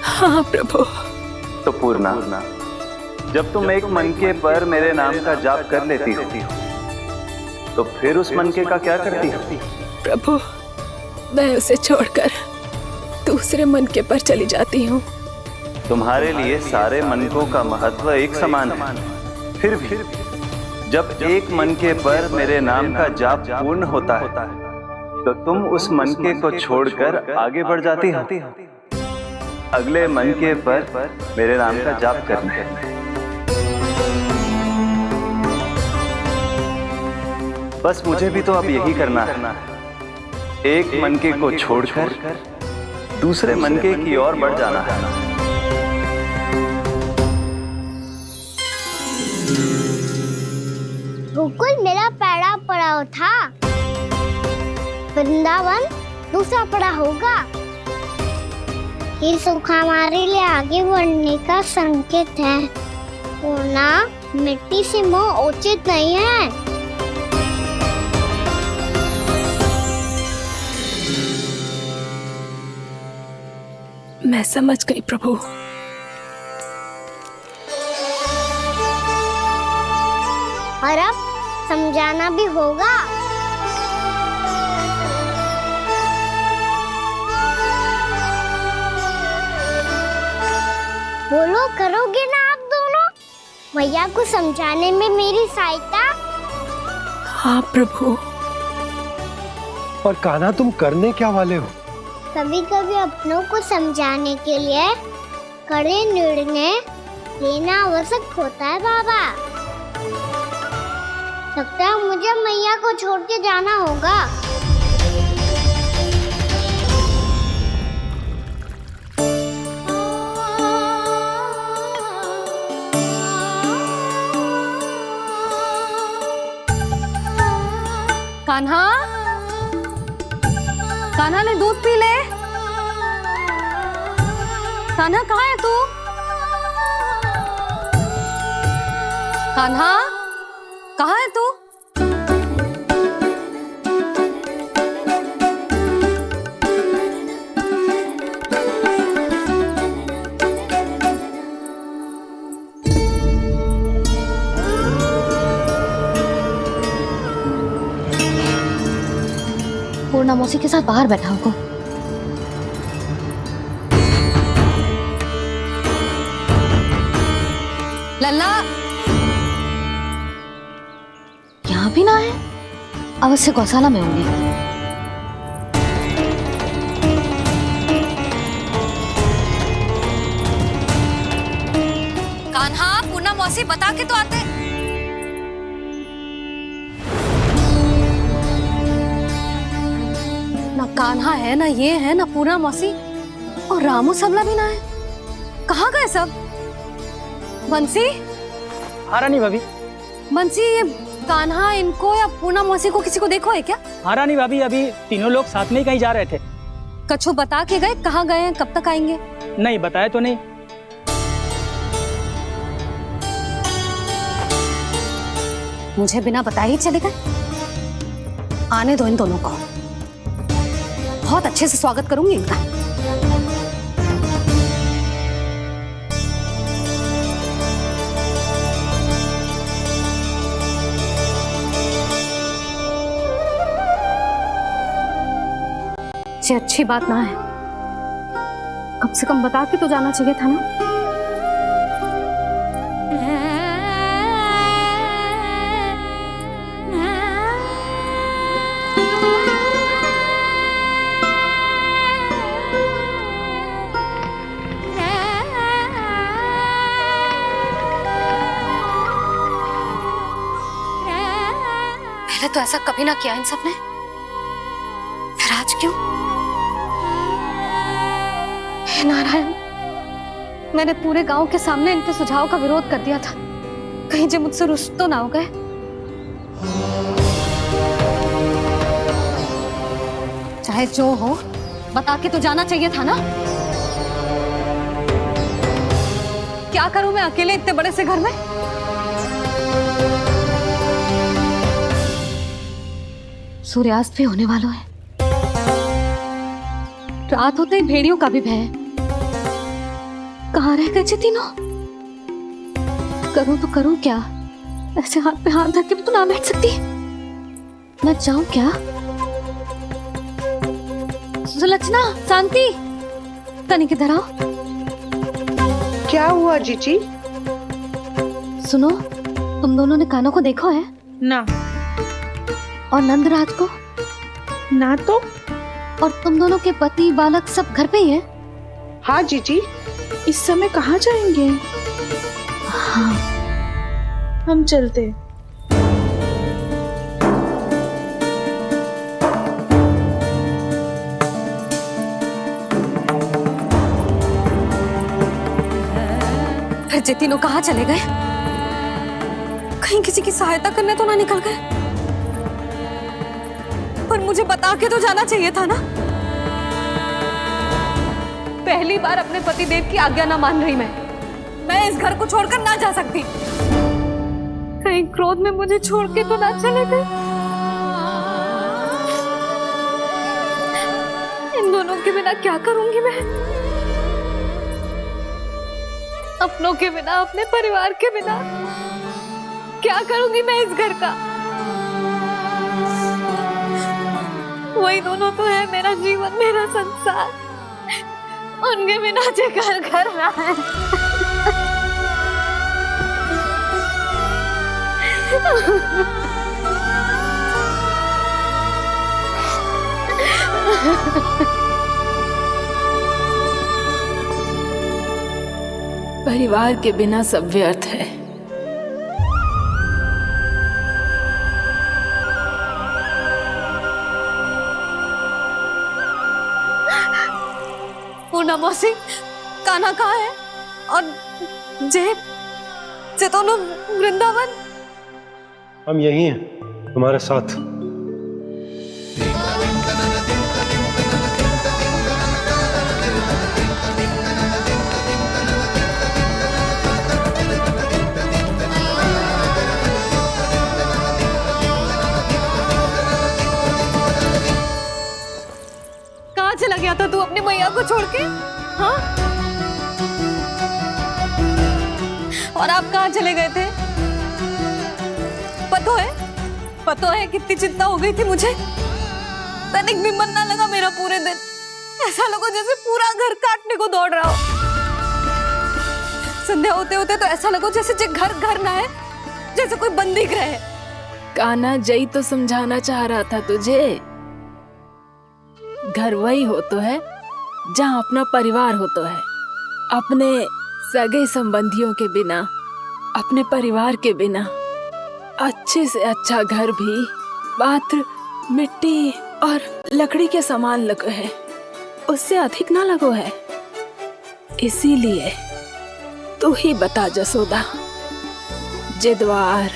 हाँ प्रभु। तो पूर्णा, जब तुम एक मनके पर मेरे नाम का जाप कर लेती हो तो फिर उस मनके का क्या करती हो? प्रभु, मैं उसे छोड़कर दूसरे मनके पर चली जाती हूँ। तुम्हारे लिए सारे मनकों का महत्व एक समान है। फिर भी जब एक मनके पर मेरे नाम का जाप पूर्ण होता है तो तुम उस मनके को छोड़कर आगे बढ़ जाती हो अगले मनके पर मेरे नाम का जाप करने। बस मुझे भी तो अब यही करना है, एक मनके को छोड़कर दूसरे मनके की ओर बढ़ जाना है। गोकुल मेरा पहला पड़ाव था, वृंदावन दूसरा पड़ा होगा। ये सुख हमारे लिए आगे बढ़ने का संकेत है। पूर्णा, मिट्टी से मोह उचित नहीं है। मैं समझ गई प्रभु। और अब समझाना भी होगा। बोलो, करोगे ना आप दोनों? भैया को समझाने में मेरी सहायता? हाँ प्रभु। और कान्हा, तुम करने क्या वाले हो? कभी कभी अपनों को समझाने के लिए कड़े निर्णय लेना आवश्यक होता है बाबा। लगता है मुझे मैया को छोड़ के जाना होगा। कान्हा, कान्हा ने दूध पी ले। कान्हा कहाँ है तू? कान्हा, कहाँ है तू? पूर्णा मौसी के साथ बाहर बैठा होगा। लल्ला, यहाँ भी ना है। अवश्य गौशाला में होंगे। कान्हा, पूर्णा मौसी बता के तो आते। ना कान्हा है, ना ये है, ना पूर्णा मौसी, और रामू सबला भी ना है। कहाँ गए सब? बंसी? हाँ रानी भाभी। बंसी, ये कान्हा इनको या पूर्णा मौसी को किसी को देखो है क्या? हाँ रानी भाभी, अभी तीनों लोग साथ में ही कहीं जा रहे थे। कछु बता के गए? कहाँ गए हैं, कब तक आएंगे? नहीं बताया तो नहीं। मुझे बिना बताए ही चले गए? आने दो इन दोनों को, बहुत अच्छे से स्वागत करूंगी इनका। ये अच्छी बात ना है, कम से कम बता के तो जाना चाहिए था ना। पहले तो ऐसा कभी ना किया इन सब ने, फिर आज क्यों? हे नारायण, मैंने पूरे गांव के सामने इनके सुझाव का विरोध कर दिया था, कहीं जे मुझसे रुष्ट तो ना हो गए। चाहे जो हो, बता के तो जाना चाहिए था ना। क्या करूं मैं अकेले इतने बड़े से घर में? सूर्यास्त भी होने वाला है, रात होते ही भेड़ियों का भी भय है। कहाँ रह गए थे तीनों? करूं तो करूं क्या? ऐसे हाथ पे हाथ रख के तो ना बैठ सकती। मैं जाऊं क्या? सुलक्षणा, शांति, तनिक इधर आओ। क्या हुआ जीजी? सुनो, तुम दोनों ने कानों को देखो है ना? और नंदराज को ना? तो और तुम दोनों के पति बालक सब घर पे ही है? हाँ जीजी। इस समय कहाँ जाएंगे? हाँ, हम चलते। फिर जे तीनों कहाँ चले गए? कहीं किसी की सहायता करने तो ना निकल गए? पर मुझे बता के तो जाना चाहिए था ना। पहली बार अपने पतिदेव की आज्ञा ना मान रही मैं इस घर को छोड़कर ना जा सकती। कहीं क्रोध में मुझे छोड़ के तो ना चले गए। इन दोनों के बिना क्या करूंगी मैं? अपनों के बिना, अपने परिवार के बिना क्या करूंगी मैं इस घर का? वही दोनों तो है मेरा जीवन, मेरा संसार। उनके बिना जे घर घर रहा है। परिवार के बिना सब व्यर्थ है। पूर्णा मौसी, कान्हा कहाँ है? और जे दोनों वृंदावन? हम यही हैं तुम्हारे साथ। कहाँ चला गया था तू अपनी मैया को छोड़ के? हाँ? और आप कहाँ चले गए थे? पतो है कितनी चिंता हो गई थी मुझे। तनिक भी मन ना लगा मेरा पूरे दिन। ऐसा लगा जैसे पूरा घर काटने को दौड़ रहा हो। संध्या होते होते तो ऐसा लगा जैसे घर घर ना है, जैसे कोई बंदी गृह है। कान्हा, जय तो समझाना चाह रहा था तुझे। घर वही हो तो है जहाँ अपना परिवार हो तो है। अपने सगे संबंधियों के बिना, अपने परिवार के बिना अच्छे से अच्छा घर भी मात्र मिट्टी और लकड़ी के समान लगो है, उससे अधिक ना लगो है। इसीलिए तू ही बता जसोदा, जे द्वार,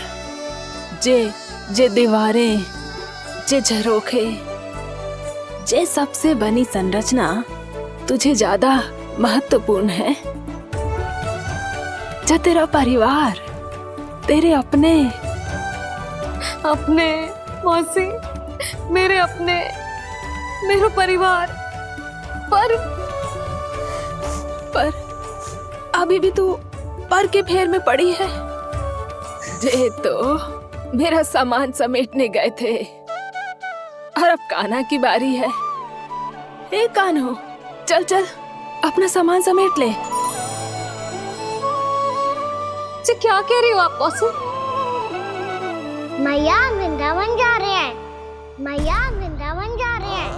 जे दीवारें, जे झरोखे, जे सबसे बनी संरचना तुझे ज्यादा महत्वपूर्ण है? जो तेरा परिवार, तेरे अपने मौसी, मेरा परिवार। पर अभी भी तू पर के फेर में पड़ी है। जे तो मेरा सामान समेटने गए थे और अब कान्हा की बारी है। हे कान्हो, चल चल अपना सामान समेट ले। जी क्या कह रही हो आप मौसी? मैया वृंदावन जा रहे हैं। मैया वृंदावन जा रहे हैं।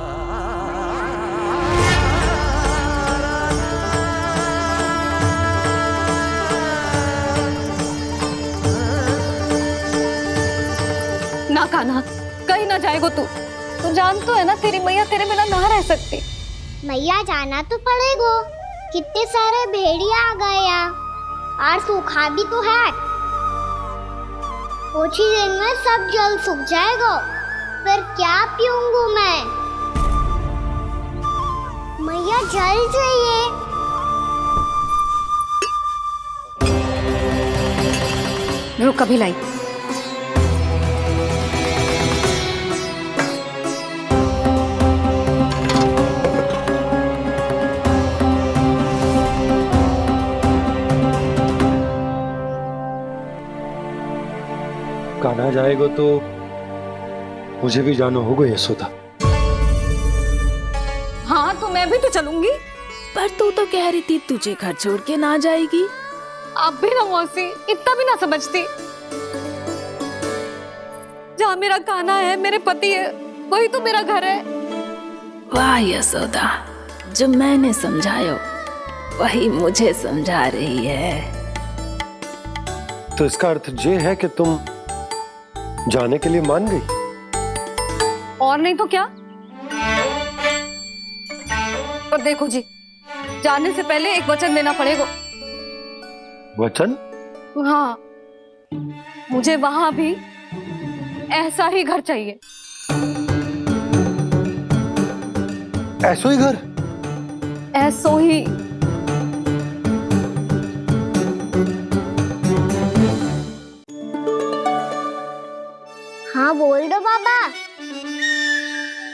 ना कान्हा, कहीं ना जाएगो तू। तू जान तो है ना तेरी मैया तेरे बिना ना रह सकती। मैया जाना तो पड़ेगा। कितने सारे भेड़िया आ गए यहाँ और सूखा भी तो है। कुछ ही दिन में सब जल सूख जाएगा, फिर क्या पीऊंगी मैं? मैया जल चाहिए। रुक कभी लाई। कान्हा जाएगा तो मुझे भी जाना होगा यशोदा। हाँ तो मैं भी तो चलूंगी। पर तू तो कह रही थी तुझे घर छोड़ के ना जाएगी। आप भी ना मौसी, इतना भी ना समझती। जहाँ मेरा कान्हा है, मेरे पति है, वही तो मेरा घर है। वाह यशोदा, जो मैंने समझाया वही मुझे समझा रही है। तो इसका अर्थ ये है कि तुम जाने के लिए मान गई? और नहीं तो क्या। पर देखो जी, जाने से पहले एक वचन देना पड़ेगा। वचन? हाँ, मुझे वहां भी ऐसा ही घर चाहिए। ऐसो ही घर? ऐसो ही। हाँ बोल दो बाबा।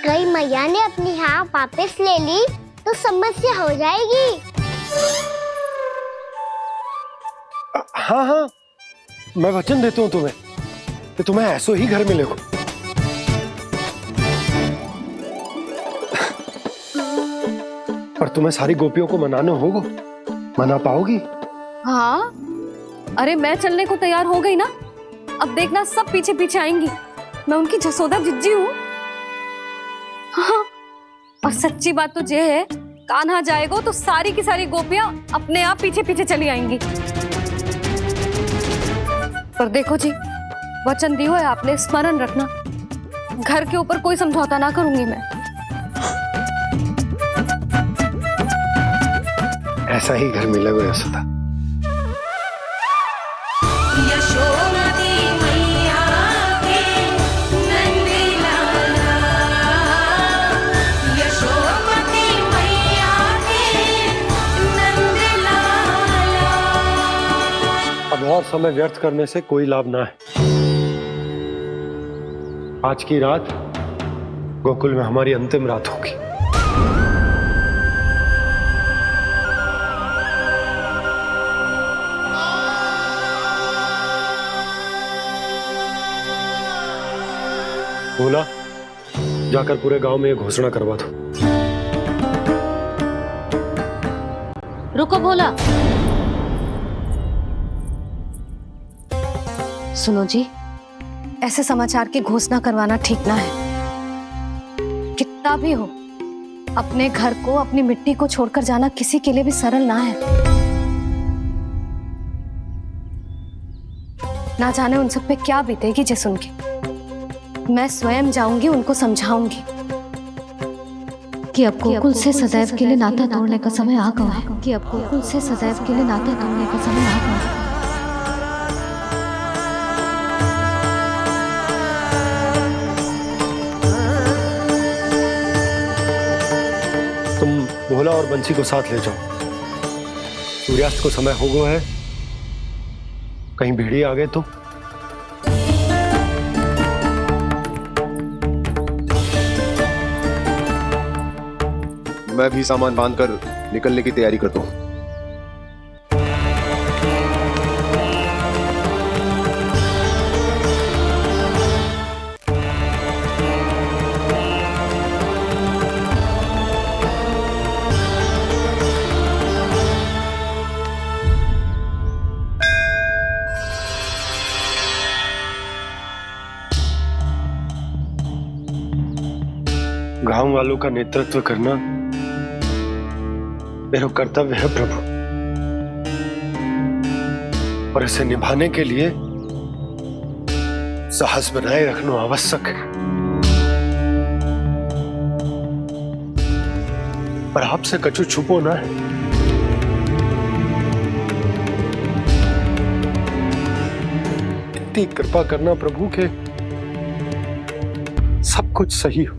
कहीं मैया ने अपनी हाँ वापस ले ली तो समस्या हो जाएगी। हाँ हाँ, मैं वचन देता हूँ तुम्हें कि तुम्हें ऐसो ही घर मिलेगा। पर तुम्हें सारी गोपियों को मनाना होगा। मना पाओगी? हाँ, अरे मैं चलने को तैयार हो गई ना। अब देखना सब पीछे पीछे आएंगी। मैं उनकी जसोदा जिज्जी हूँ। हाँ, और सच्ची बात तो ये है, कान्हा जाएगा तो सारी की सारी गोपियां अपने आप पीछे पीछे चली आएंगी। पर देखो जी, वचन दियो है आपने, स्मरण रखना। घर के ऊपर कोई समझौता ना करूंगी मैं। ऐसा ही घर मिलेगा यशोदा। अब और समय व्यर्थ करने से कोई लाभ ना है। आज की रात गोकुल में हमारी अंतिम रात होगी। बोला, जाकर पूरे गांव में ये घोषणा करवा दो। रुको भोला। सुनो जी, ऐसे समाचार की घोषणा करवाना ठीक ना है। कितना भी हो, अपने घर को, अपनी मिट्टी को छोड़कर जाना किसी के लिए भी सरल ना है। ना जाने उन सब पे क्या बीतेगी जे सुन के। मैं स्वयं जाऊंगी, उनको समझाऊंगी कि अब गोकुल से सदैव के लिए नाता तोड़ने का समय आ गया है। कि अब गोकुल से सदैव के लिए नाता तोड़ने का समय आ गया है। तुम भोला और बंसी को साथ ले जाओ। सूर्यास्त को समय हो गया है, कहीं भेड़िए आ गए तो। मैं भी सामान बांधकर निकलने की तैयारी करता हूँ। गांव वालों का नेतृत्व करना मेरा कर्तव्य है प्रभु, और इसे निभाने के लिए साहस बनाए रखना आवश्यक है। पर आपसे कछु छुपो ना है। इतनी कृपा करना प्रभु के सब कुछ सही हो,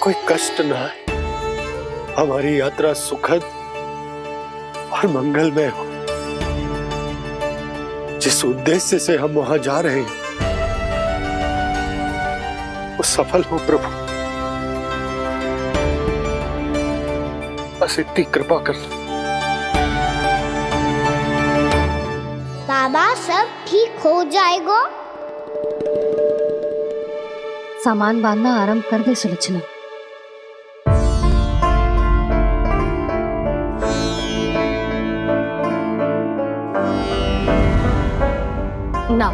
कोई कष्ट ना आए, हमारी यात्रा सुखद और मंगलमय हो। जिस उद्देश्य से हम वहां जा रहे हैं वो सफल हो प्रभु, बस इतनी कृपा कर लो। बाबा सब ठीक हो जाएगा। सामान बांधना आरंभ कर दे सुलोचना। ना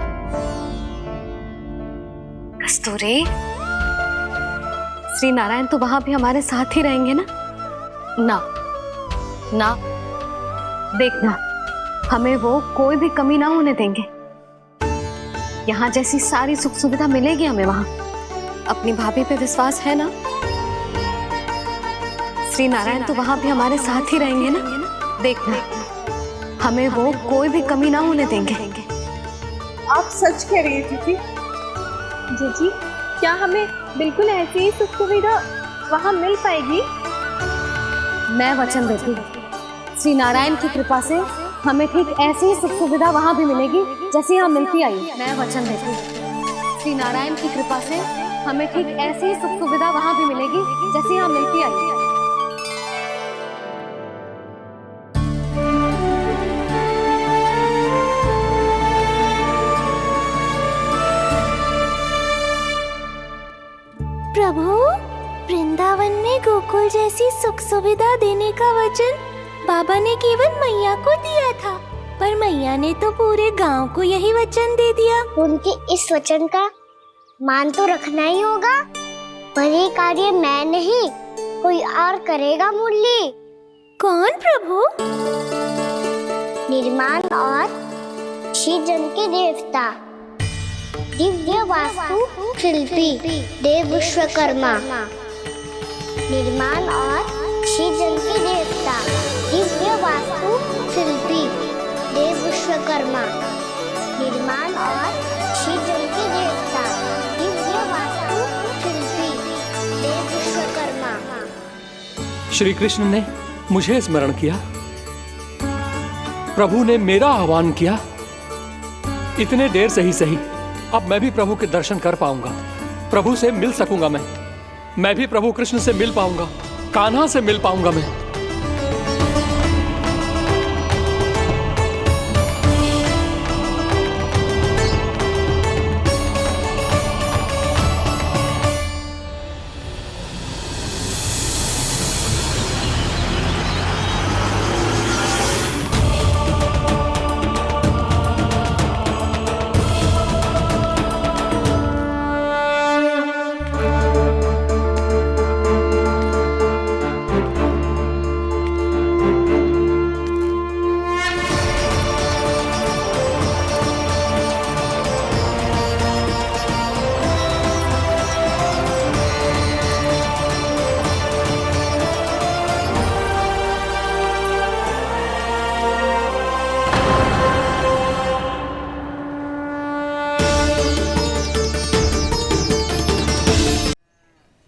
कस्तूरी, श्री नारायण तो वहां भी हमारे साथ ही रहेंगे ना? ना ना, देखना हमें वो कोई भी कमी ना होने देंगे। यहाँ जैसी सारी सुख सुविधा मिलेगी हमें वहां। अपनी भाभी पे विश्वास है ना? श्री नारायण तो वहां भी हमारे साथ ही रहेंगे ना? देखना हमें वो कोई भी कमी ना होने देंगे। आप सच कह रही है दीदी। जीजी, क्या हमें बिल्कुल ऐसी ही सुख सुविधा वहाँ मिल पाएगी? मैं वचन देती हूँ, श्री नारायण की कृपा से हमें ठीक ऐसी ही सुख सुविधा वहाँ भी मिलेगी जैसी यहाँ मिलती आई। मैं वचन देती हूँ, श्री नारायण की कृपा से हमें ठीक ऐसी ही सुख सुविधा वहाँ भी मिलेगी जैसी यहाँ मिलती आई। प्रभु, वृंदावन में गोकुल जैसी सुख सुविधा देने का वचन बाबा ने केवल मैया को दिया था, पर मैया ने तो पूरे गांव को यही वचन दे दिया। उनके इस वचन का मान तो रखना ही होगा, पर ये कार्य मैं नहीं कोई और करेगा। मुरली कौन प्रभु? निर्माण और सृजन के देवता, दिव्य वास्तु शिल्पी देव विश्वकर्मा। निर्माण और सृजन के देवता, दिव्य वास्तु शिल्पी देव विश्वकर्मा। निर्माण और सृजन के देवता, दिव्य वास्तु शिल्पी देव विश्वकर्मा। श्री कृष्ण ने मुझे स्मरण किया, प्रभु ने मेरा आह्वान किया। इतने देर से ही सही, अब मैं भी प्रभु के दर्शन कर पाऊंगा, प्रभु से मिल सकूंगा। मैं भी प्रभु कृष्ण से मिल पाऊंगा, कान्हा से मिल पाऊंगा मैं।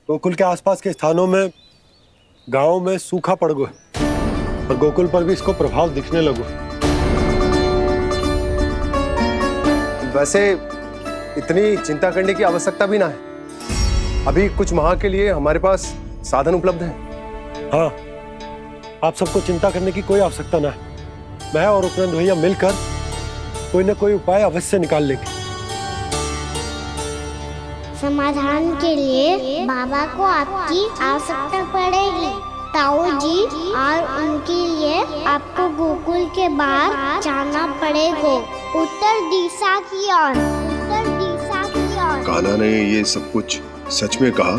गोकुल के आसपास के स्थानों में, गांव में सूखा पड़ गया और गोकुल पर भी इसको प्रभाव दिखने लगा। वैसे इतनी चिंता करने की आवश्यकता भी ना है। अभी कुछ माह के लिए हमारे पास साधन उपलब्ध है। हाँ, आप सबको चिंता करने की कोई आवश्यकता ना है। मैं और उपनंद भैया मिलकर कोई ना कोई उपाय अवश्य निकाल लेंगे। समाधान के लिए बाबा को आपकी आवश्यकता पड़ेगी। ताऊ जी और उनके लिए आपको गोकुल के बाहर जाना पड़ेगा, उत्तर दिशा की ओर। उत्तर दिशा की ओर। कान्हा ने ये सब कुछ सच में कहा?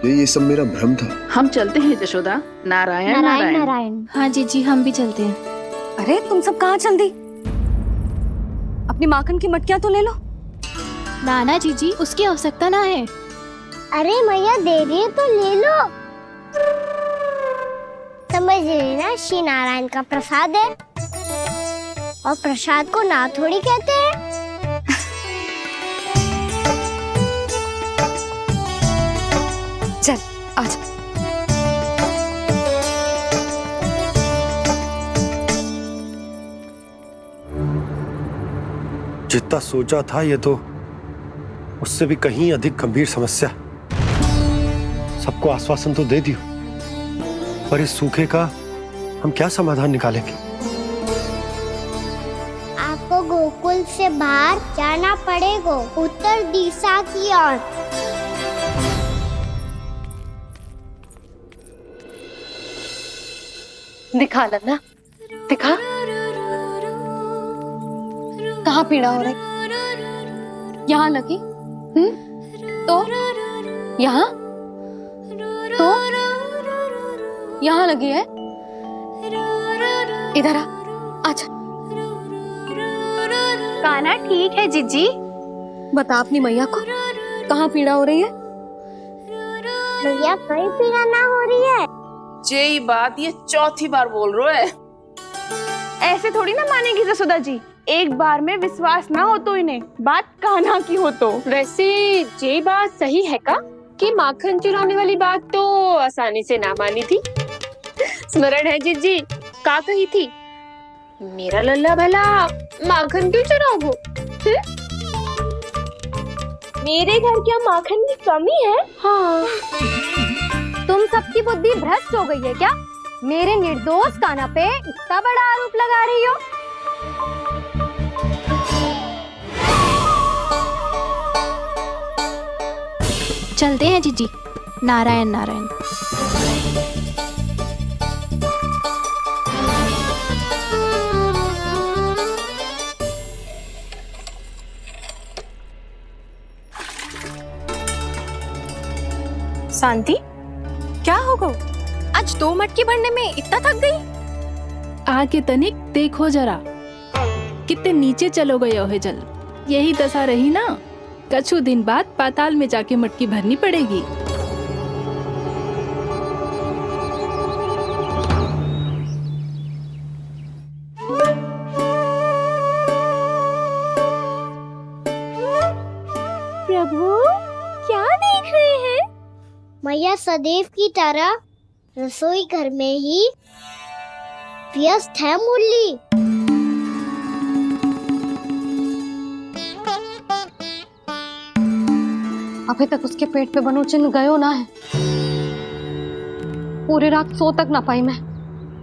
ये सब मेरा भ्रम था। हम चलते हैं यशोदा। नारायण नारायण नारायण। हाँ जीजी, हम भी चलते हैं। अरे तुम सब कहाँ चल दी? अपनी माखन की मटकियाँ तो ले लो। नाना जीजी, उसकी आवश्यकता ना है। अरे मैया दे रही है तो ले लो। समझ लेना, श्री नारायण का प्रसाद है और प्रसाद को ना थोड़ी कहते हैं। चल आजा। जितना सोचा था ये तो उससे भी कहीं अधिक गंभीर समस्या। सबको आश्वासन तो दे दियो, पर इस सूखे का हम क्या समाधान निकालेंगे? आपको गोकुल से बाहर जाना पड़ेगा, उत्तर दिशा की ओर। दिखा लन्ना, दिखा कहाँ पीड़ा हो रही? यहाँ लगी? तो यहाँ तो यहाँ लगी है? इधर आ, आजा। कान्हा ठीक है जीजी। बता अपनी मैया को कहाँ पीड़ा हो रही है? भैया कहीं पीड़ा ना हो रही है। यही बात ये चौथी बार बोल रहे है। ऐसे थोड़ी ना मानेगी जसोदा जी, एक बार में विश्वास ना हो तो इन्हें, बात कान्हा की हो तो। वैसे ये बात सही है का कि माखन चुराने वाली बात तो आसानी से ना मानी थी। स्मरण है जीजी का कही थी, मेरा लल्ला भला माखन क्यों चुराओगे? मेरे घर क्या माखन की कमी है? हाँ। तुम सबकी बुद्धि भ्रष्ट हो गई है क्या? मेरे निर्दोष कान्हा पे इतना बड़ा आरोप लगा रही हो? चलते हैं जीजी। नारायण नारायण। शांति, क्या हो गो? आज 2 मटकी भरने में इतना थक गई? आके तनिक देखो जरा, कितने नीचे चलो गए हो जल। यही दशा रही ना, कछु दिन बाद पाताल में जाके मटकी भरनी पड़ेगी। प्रभु क्या देख रहे हैं? मैया सदैव की तरह रसोई घर में ही व्यस्त है मुरली। अभी तक उसके पेट पे बनो चिन्ह गयो ना है। पूरी रात सो तक ना पाई मैं,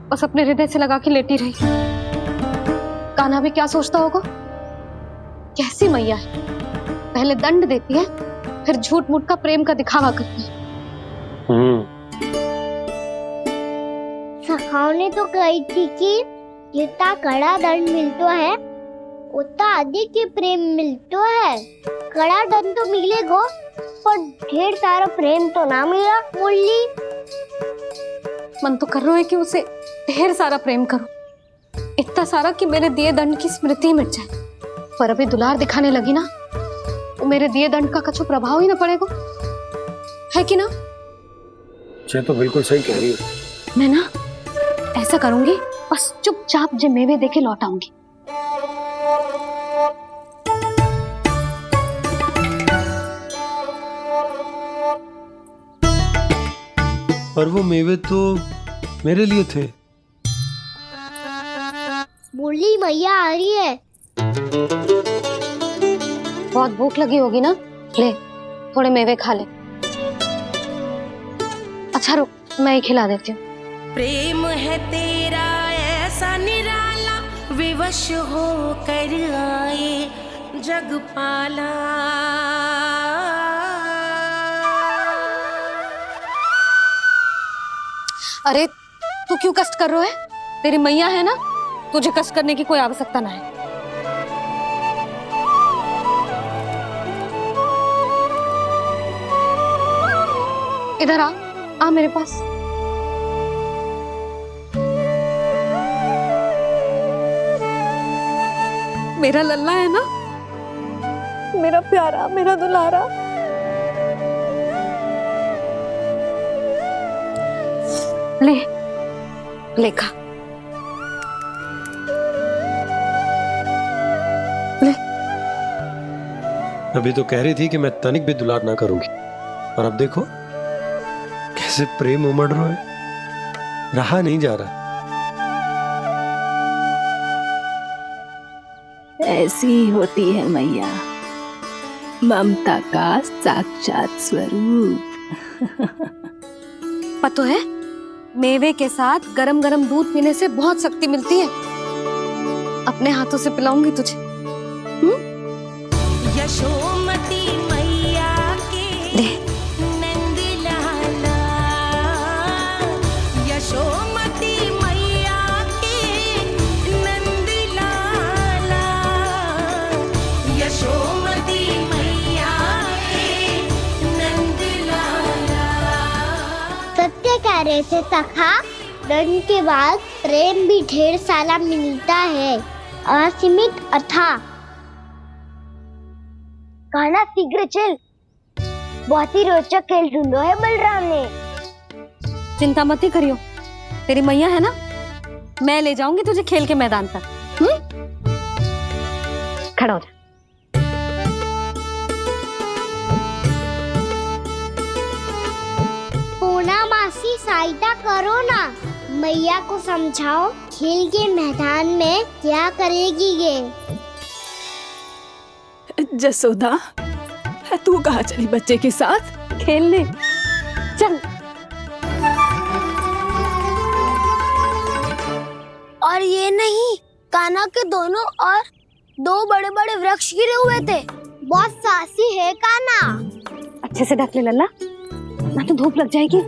बस अपने हृदय से लगा के लेटी रही। कान्हा भी क्या सोचता होगा? कैसी मैया है, पहले दंड देती है फिर झूठ मूठ का प्रेम का दिखावा करती है। सखाओ ने तो कही थी कि जितना कड़ा दंड मिलता है उतना अधिक ही प्रेम मिलता है। कड़ा दंड तो मिलेगा पर ढेर सारा प्रेम तो ना मिला मुरली। मन तो कर रहा है कि उसे ढेर सारा प्रेम करो, इतना सारा कि मेरे दिए दंड की स्मृति मिट जाए। पर अभी दुलार दिखाने लगी ना, वो मेरे दिए दंड का कछु प्रभाव ही ना पड़ेगा, है कि ना? ये तो बिल्कुल सही कह रही हो। मैं ना ऐसा करूंगी, बस चुपचाप जे मेवे देके लौट आऊंगी। पर वो मेवे तो मेरे लिए थे। मुरली मैया आ रही है। बहुत भूख लगी होगी ना, ले थोड़े मेवे खा ले। अच्छा रुक, मैं ही खिला देती हूँ। प्रेम है तेरा ऐसा निराला, विवश हो कर आए जग पाला। अरे तू क्यों कष्ट कर रहा है? तेरी मैया है ना, तुझे कष्ट करने की कोई आवश्यकता ना है। इधर आ मेरे पास। मेरा लल्ला है ना, मेरा प्यारा, मेरा दुलारा। ले खा, ले। अभी तो कह रही थी कि मैं तनिक भी दुलार ना करूंगी, और अब देखो से प्रेम उमड़ रहा है, रहा नहीं जा रहा। ऐसी ही होती है मैया, ममता का साक्षात स्वरूप। पता है, मेवे के साथ गरम गरम दूध पीने से बहुत शक्ति मिलती है। अपने हाथों से पिलाऊंगी तुझे। यशोमती मैया के नंद लाला, यशोमती मैया के नंद लाला, यशोमती मैया के नंद लाला। सत्य कह रहे थे सखा, धन के बाद प्रेम भी ढेर सारा मिलता है, असीमित अथाह। गाना शीघ्र चल, बहुत ही रोचक खेल ढूंढो है बलराम ने। चिंता मत ही करियो, तेरी मैया है ना, मैं ले जाऊंगी तुझे खेल के मैदान तक। खड़ा हो जा। पूना मासी सहायता करो ना, मैया को समझाओ खेल के मैदान में क्या करेगी ये। जसोदा, तू कहाँ चली बच्चे के साथ? खेलने चल। और ये नहीं, कान्हा के दोनों और दो बड़े बड़े वृक्ष गिरे हुए थे। बहुत साहसी है कान्हा। अच्छे से ढक ले लल्ला, ना तो धूप लग जाएगी।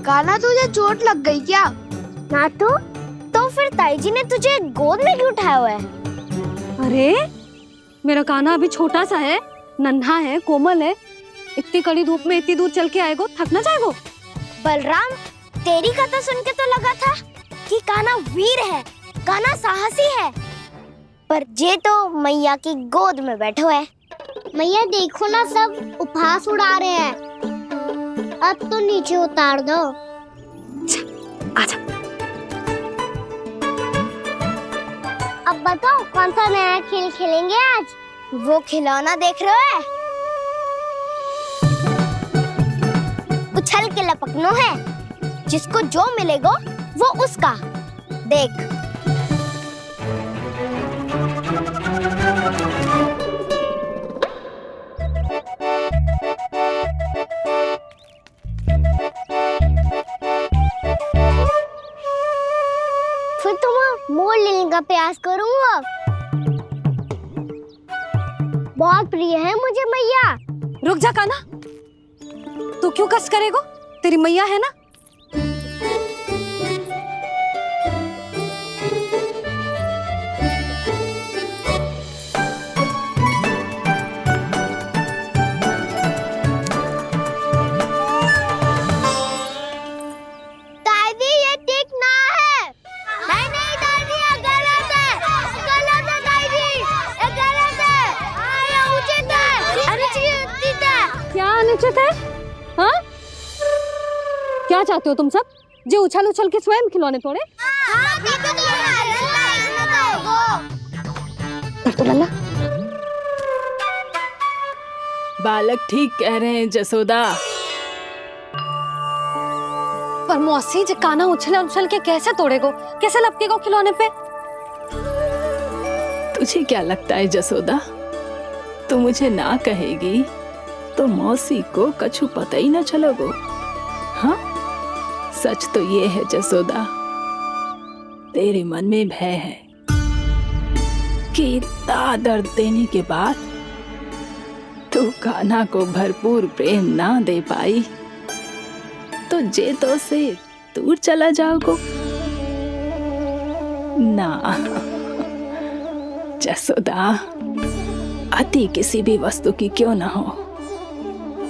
कान्हा, तुझे चोट लग गई क्या? ना तो फिर ताई जी ने तुझे गोद में क्यों उठाया हुआ है? अरे मेरा कान्हा अभी छोटा सा है, नन्हा है, कोमल है। इतनी कड़ी धूप में इतनी दूर चल के आएगो, थक ना जाएगो। बलराम, तेरी कथा सुन के तो लगा था कि कान्हा वीर है, कान्हा साहसी है, पर ये तो मैया की गोद में बैठो है। मैया देखो ना, सब उपहास उड़ा रहे हैं। अब तो नीचे उतार दो। आजा। अब बताओ कौन सा नया खेल खेलेंगे आज? वो खिलौना देख रहे हो? उछल के लपकनो है, जिसको जो मिलेगा वो उसका। देख, फिर तुम मोड़ लेने का प्रयास करूंगा। बहुत प्रिय है मुझे मैया। रुक जा कान्हा, तू क्यों कष्ट करेगो? तेरी मैया है ना। दादी, ये ठीक ना है। नहीं नहीं दादी, ये गलत है। गलत है दादी, ये गलत है। ये उचित है, अनुचित है। क्या अनुचित है? हाँ? क्या चाहते हो तुम सब? जो उछल उछल के स्वयं खिलौने तोड़े? तो लल्ला, बालक ठीक कह रहे हैं जसोदा। पर मौसी, जे कान्हा उछल उछल के कैसे तोड़ेगो, कैसे लपकेगो खिलौने पे? तुझे क्या लगता है जसोदा, तू मुझे ना कहेगी तो मौसी को कछु पता ही न चलोगो। हाँ, सच तो ये है जसोदा, तेरे मन में भय है कि इतना दर्द देने के बाद तू कान्हा को भरपूर प्रेम ना दे पाई तो जे तो से दूर चला जाओगो ना। जसोदा, अति किसी भी वस्तु की क्यों ना हो,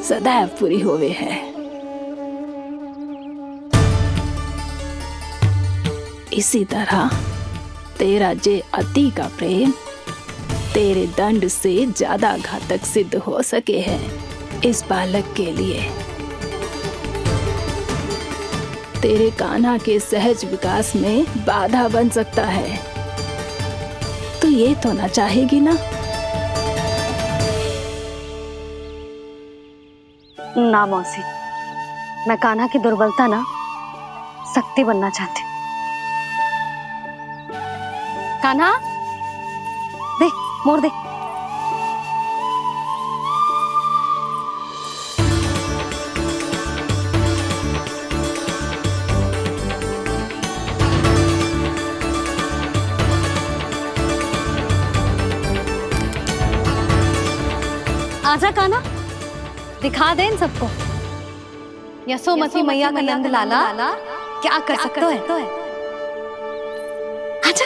सदैव पूरी होवे है। इसी तरह तेरा जे अति का प्रेम तेरे दंड से ज्यादा घातक सिद्ध हो सके है इस बालक के लिए। तेरे कान्हा के सहज विकास में बाधा बन सकता है, तो ये तो ना चाहेगी ना। ना मौसी, मैं कान्हा की दुर्बलता ना शक्ति बनना चाहती। कान्हा दे, मोड़ दे। आजा कान्हा, दिखा दे इन सबको यशोमती मैया का नंद लाला क्या कर सकते है। आजा।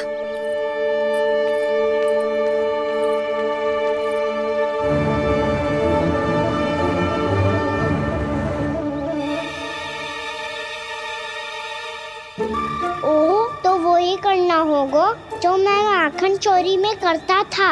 ओ तो वो ही करना होगा जो मैं माखन चोरी में करता था।